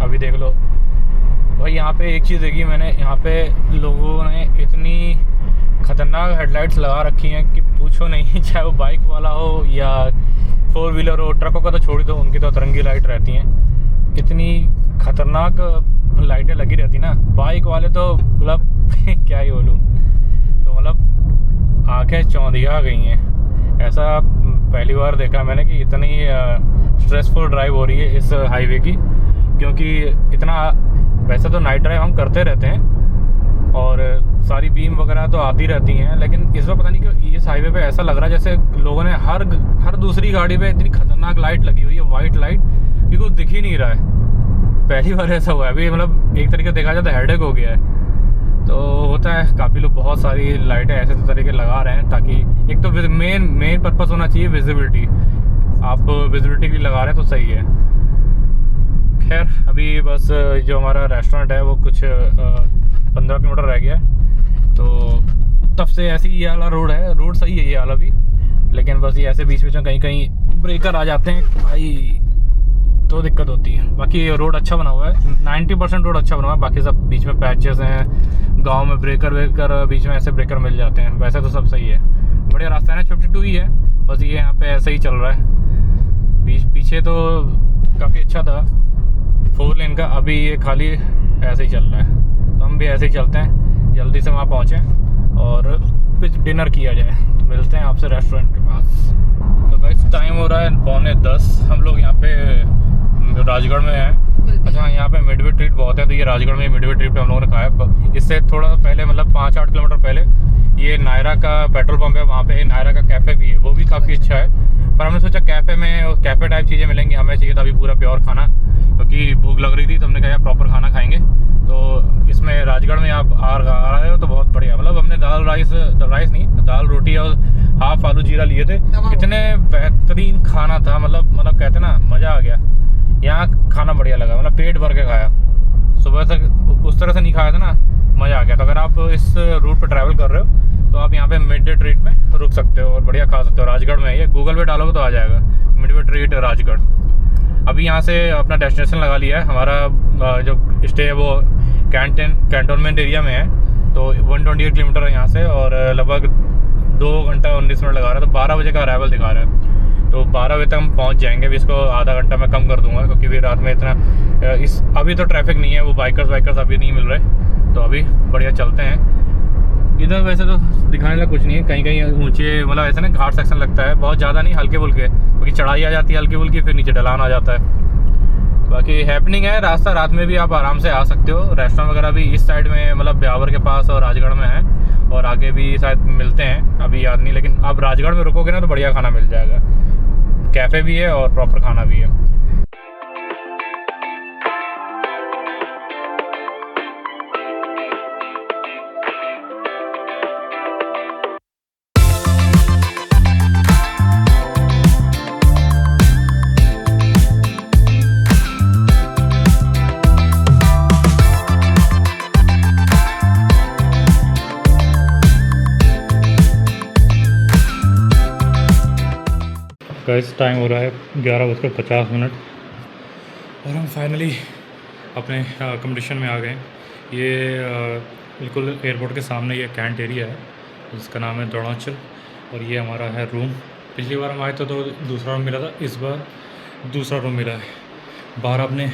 अभी देख लो भाई, यहाँ पे एक चीज़ देखी मैंने, यहाँ पे लोगों ने इतनी खतरनाक हेडलाइट्स लगा रखी हैं कि पूछो नहीं। चाहे वो बाइक वाला हो या 4 व्हीलर हो, ट्रकों का तो छोड़ दो, उनकी तो तिरंगी लाइट रहती हैं। इतनी खतरनाक लाइटें लगी रहती ना, बाइक वाले तो मतलब क्या ही बोलूँ, तो मतलब आंखें चौंधिया गई हैं। ऐसा पहली बार देखा मैंने कि इतनी स्ट्रेसफुल ड्राइव हो रही है इस हाईवे की, क्योंकि इतना, वैसे तो नाइट ड्राइव हम करते रहते हैं और सारी बीम वगैरह तो आती रहती हैं, लेकिन इस बार पता नहीं क्यों इस हाईवे पे ऐसा लग रहा है जैसे लोगों ने हर दूसरी गाड़ी पे इतनी खतरनाक लाइट लगी हुई है, वाइट लाइट, कि कुछ दिख ही नहीं रहा है। पहली बार ऐसा हुआ है। अभी मतलब एक तरीके देखा जाए तो हेडेक हो गया है। तो होता है, काफ़ी लोग बहुत सारी लाइटें ऐसे तरीके लगा रहे हैं, ताकि एक तो मेन पर्पस होना चाहिए विजिबिलिटी। आप विजिबिलिटी के लिए लगा रहे हैं तो सही है। खैर अभी बस जो हमारा रेस्टोरेंट है वो कुछ 15 किलोमीटर रह गया है, तो तब से ऐसी ये वाला रोड है, रोड सही है ये वाला भी, लेकिन बस ये ऐसे बीच में कहीं ब्रेकर आ जाते हैं भाई, तो दिक्कत होती है। बाकी रोड अच्छा बना हुआ है, 90% रोड अच्छा बना हुआ है, बाकी सब बीच में पैचेस हैं, गांव में ब्रेकर बीच में ऐसे ब्रेकर मिल जाते हैं, वैसे तो सब सही है। बढ़िया रास्ता है ना, 52 ही है, बस ये यहाँ पे ऐसे ही चल रहा है। पीछे तो काफ़ी अच्छा था 4 लेन का, अभी ये खाली ऐसे ही चल रहा है। तो हम भी ऐसे ही चलते हैं, जल्दी से वहाँ पहुँचें और फिर डिनर किया जाए। तो मिलते हैं आपसे रेस्टोरेंट के पास। तो गाइस टाइम हो रहा है 9:45, हम लोग यहाँ पे राजगढ़ में हैं। अच्छा, यहाँ पे मिडवे ट्रीट बहुत है, तो ये राजगढ़ में मिडवे ट्रीट पे हम लोगों ने खाया। इससे थोड़ा पहले मतलब 5-8 किलोमीटर पहले ये नायरा का पेट्रोल पंप है, वहाँ पे नायरा का कैफ़े भी है, वो भी काफ़ी अच्छा है। पर हमने सोचा कैफ़े टाइप चीज़ें मिलेंगी, हमें चाहिए था अभी पूरा प्योर खाना, क्योंकि भूख लग रही थी। तो हमने कहा यार प्रॉपर खाना खाएंगे। तो इसमें राजगढ़ में आप आ रहे हो तो बहुत बढ़िया, मतलब हमने दाल रोटी और हाफ आलू जीरा लिए थे। इतने बेहतरीन खाना था, मतलब कहते ना मज़ा आ गया। यहाँ खाना बढ़िया लगा, मतलब पेट भर के खाया। सुबह तक उस तरह से नहीं खाया था ना, मज़ा आ गया। तो अगर आप इस रूट पर ट्रैवल कर रहे हो तो आप यहाँ पे मिड डे ट्रीट में रुक सकते हो और बढ़िया खा सकते हो। राजगढ़ में ये गूगल पे डालोगे तो आ जाएगा, मिड डे ट्रीट राजगढ़। अभी यहाँ से अपना डेस्टिनेशन लगा लिया है, हमारा जो स्टे है वो कैंटोनमेंट एरिया में है। तो 128 किलोमीटर है यहाँ से और लगभग 2 घंटा 19 मिनट लगा रहा है। तो 12 बजे का अराइवल दिखा रहा है, तो 12 बजे तक हम पहुँच जाएंगे। अभी इसको आधा घंटा मैं कम कर दूंगा, क्योंकि भी रात में इतना अभी तो ट्रैफिक नहीं है, वो बाइकर्स अभी नहीं मिल रहे। तो अभी बढ़िया चलते हैं। इधर वैसे तो दिखाने लायक कुछ नहीं है, कहीं कहीं ऊंचे मतलब ऐसे ना घाट सेक्शन लगता है, बहुत ज़्यादा नहीं, हल्के फुल्के, क्योंकि चढ़ाई आ जाती है हल्की फुल्की, फिर नीचे ढलान आ जाता है। बाकी हैपनिंग है रास्ता, रात में भी आप आराम से आ सकते हो। रेस्टोरेंट वगैरह भी इस साइड में मतलब ब्यावर के पास और राजगढ़ में है, और आगे भी शायद मिलते हैं, अभी याद नहीं। लेकिन आप राजगढ़ में रुकोगे ना तो बढ़िया खाना मिल जाएगा, कैफ़े भी है और प्रॉपर खाना भी है। गाइस टाइम हो रहा है 11:50 और हम फाइनली अपने अकोमोडेशन में आ गए। ये बिल्कुल एयरपोर्ट के सामने ये कैंट एरिया है, जिसका नाम है द्रोणाचल, और ये हमारा है रूम। पिछली बार हम आए थे तो दूसरा रूम मिला था, इस बार दूसरा रूम मिला है। बाहर आपने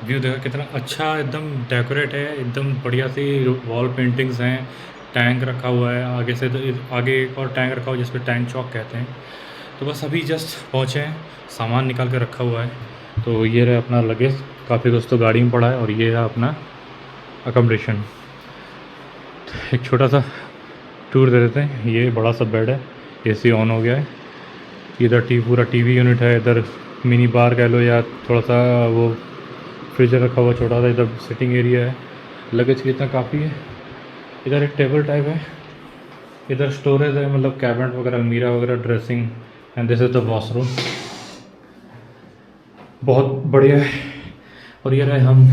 व्यू देखा कितना अच्छा, एकदम डेकोरेट है, एकदम बढ़िया सी वॉल पेंटिंग्स हैं, टैंक रखा हुआ है आगे से, आगे एक और टैंक रखा हुआ है जिस पर टैंक चौक कहते हैं। तो बस अभी जस्ट पहुँचे हैं, सामान निकाल के रखा हुआ है। तो ये रहा अपना लगेज, काफ़ी कुछ तो गाड़ी में पड़ा है, और ये रहा अपना अकोमोडेशन। एक छोटा सा टूर दे देते हैं। ये बड़ा सा बेड है, एसी ऑन हो गया है। इधर पूरा टीवी यूनिट है, इधर मिनी बार कह लो या थोड़ा सा वो फ्रीजर रखा हुआ छोटा सा। इधर सिटिंग एरिया है, लगेज की इतना काफ़ी है। इधर एक टेबल टाइप है, इधर स्टोरेज है, मतलब कैबिनेट वगैरह, अलमीरा वगैरह, dressing, and this is the washroom. बहुत बढ़िया है। और ये रहे हम।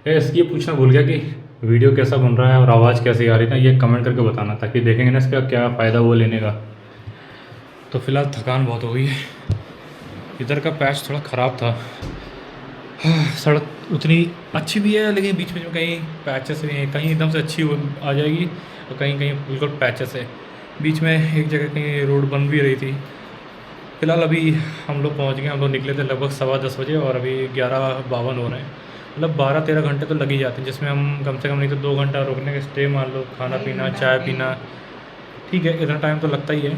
इसकी पूछना भूल गया कि वीडियो कैसा बन रहा है और आवाज़ कैसी आ रही है ना, ये कमेंट करके बताना, ताकि देखेंगे ना इसका क्या फ़ायदा वो लेने का। तो फिलहाल थकान बहुत हो गई है। इधर का पैच थोड़ा ख़राब था, सड़क उतनी अच्छी भी है, लेकिन बीच में कहीं पैचेस भी हैं, कहीं एकदम से अच्छी आ जाएगी और कहीं कहीं बिल्कुल पैचेस है। बीच में एक जगह कहीं रोड बन भी रही थी। फ़िलहाल अभी हम लोग पहुंच गए, हम लोग निकले थे लगभग 10:15 बजे और अभी 11:52 हो रहे हैं। मतलब 12-13 घंटे तो लग ही जाते हैं, जिसमें हम कम से कम नहीं तो 2 घंटा रुकने का स्टे मान लो, खाना पीना, चाय पीना, ठीक है इतना टाइम तो लगता ही है।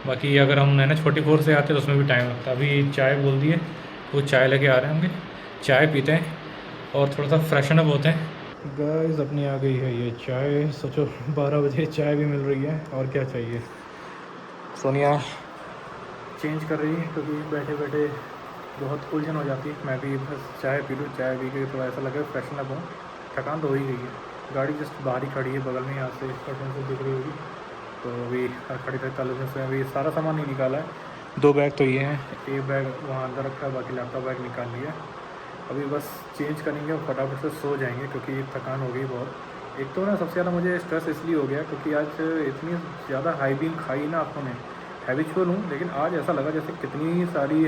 बाकी अगर हम NH44 से आते तो उसमें भी टाइम लगता है। अभी चाय बोल दिए, वो चाय लेके आ रहे होंगे, चाय पीते हैं और थोड़ा सा फ्रेशन अप होते हैं। गाइस अपनी आ गई है ये चाय। सोचो 12 बजे चाय भी मिल रही है, और क्या चाहिए। सोनिया चेंज कर रही है क्योंकि बैठे बैठे बहुत उलझन हो जाती है। मैं भी बस चाय पी लूँ, चाय पी के थोड़ा ऐसा लगे फ्रेशन अप हो। थकान तो हो ही गई है। गाड़ी जस्ट बाहर ही खड़ी है बगल में, यहाँ से कर्टन से दिख रही होगी। तो अभी खड़ी खड़ी ताल्लुक से अभी सारा सामान नहीं निकाला है। 2 बैग तो ये हैं, एक बैग वहाँ अंदर रखा है, बाकी लैपटॉप बैग निकाल लिया। अभी बस चेंज करेंगे और फटाफट से सो जाएंगे, क्योंकि थकान हो गई बहुत। एक तो ना सबसे ज़्यादा मुझे स्ट्रेस इसलिए हो गया क्योंकि आज इतनी ज़्यादा हाई बीम खाई ना आँखों में। हैबिचुअल हूँ, लेकिन आज ऐसा लगा जैसे कितनी सारी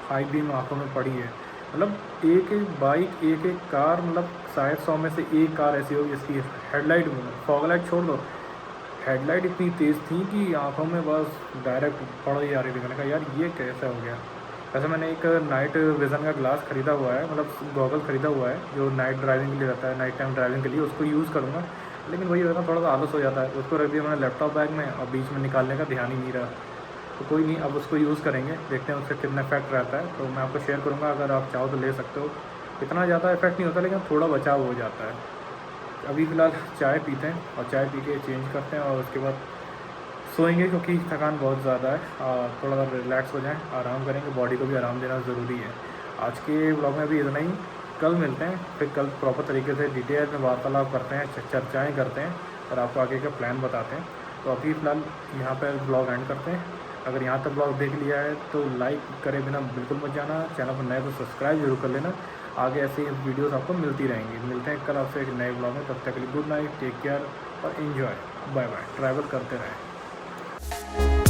हाई बीम आँखों में पड़ी है। मतलब एक एक बाइक, एक एक कार, मतलब शायद 100 में से एक कार ऐसी होगी जिसकी हेडलाइट में फॉग लाइट छोड़ दो, हेडलाइट इतनी तेज़ थी कि आंखों में बस डायरेक्ट पड़ ही आ रही थी। मैंने कहा यार ये कैसे हो गया। वैसे मैंने एक नाइट विज़न का ग्लास ख़रीदा हुआ है, मतलब गॉगल ख़रीदा हुआ है जो नाइट ड्राइविंग के लिए रहता है, नाइट टाइम ड्राइविंग के लिए, उसको यूज़ करूँगा। लेकिन वही होता है, थोड़ा सा आलस हो जाता है। उसको रख दिया मैंने लैपटॉप बैग में और बीच में निकालने का ध्यान ही नहीं रहा। तो कोई नहीं, अब उसको यूज़ करेंगे, देखते हैं उससे कितना इफेक्ट रहता है। तो मैं आपको शेयर करूँगा, अगर आप चाहो तो ले सकते हो। इतना ज़्यादा इफेक्ट नहीं होता, लेकिन थोड़ा बचाव हो जाता है। अभी फ़िलहाल चाय पीते हैं और चाय पी के चेंज करते हैं और उसके बाद सोएंगे, क्योंकि थकान बहुत ज़्यादा है। थोड़ा सा रिलैक्स हो जाएं, आराम करेंगे, बॉडी को भी आराम देना ज़रूरी है। आज के ब्लॉग में भी इतना ही, कल मिलते हैं, फिर कल प्रॉपर तरीके से डिटेल में वार्तालाप करते हैं, चर्चाएँ करते हैं और आपको आगे का प्लान बताते हैं। तो अभी फ़िलहाल यहाँ पर ब्लॉग एंड करते हैं। अगर यहाँ तक ब्लॉग देख लिया है तो लाइक करे बिना बिल्कुल मत जाना, चैनल पर नए तो सब्सक्राइब जरूर कर लेना। आगे ऐसे ही वीडियोस आपको मिलती रहेंगी। मिलते हैं कल आपसे एक नए ब्लॉग में, तब तक के लिए गुड नाइट, टेक केयर और एंजॉय, बाय बाय, ट्रैवल करते रहें।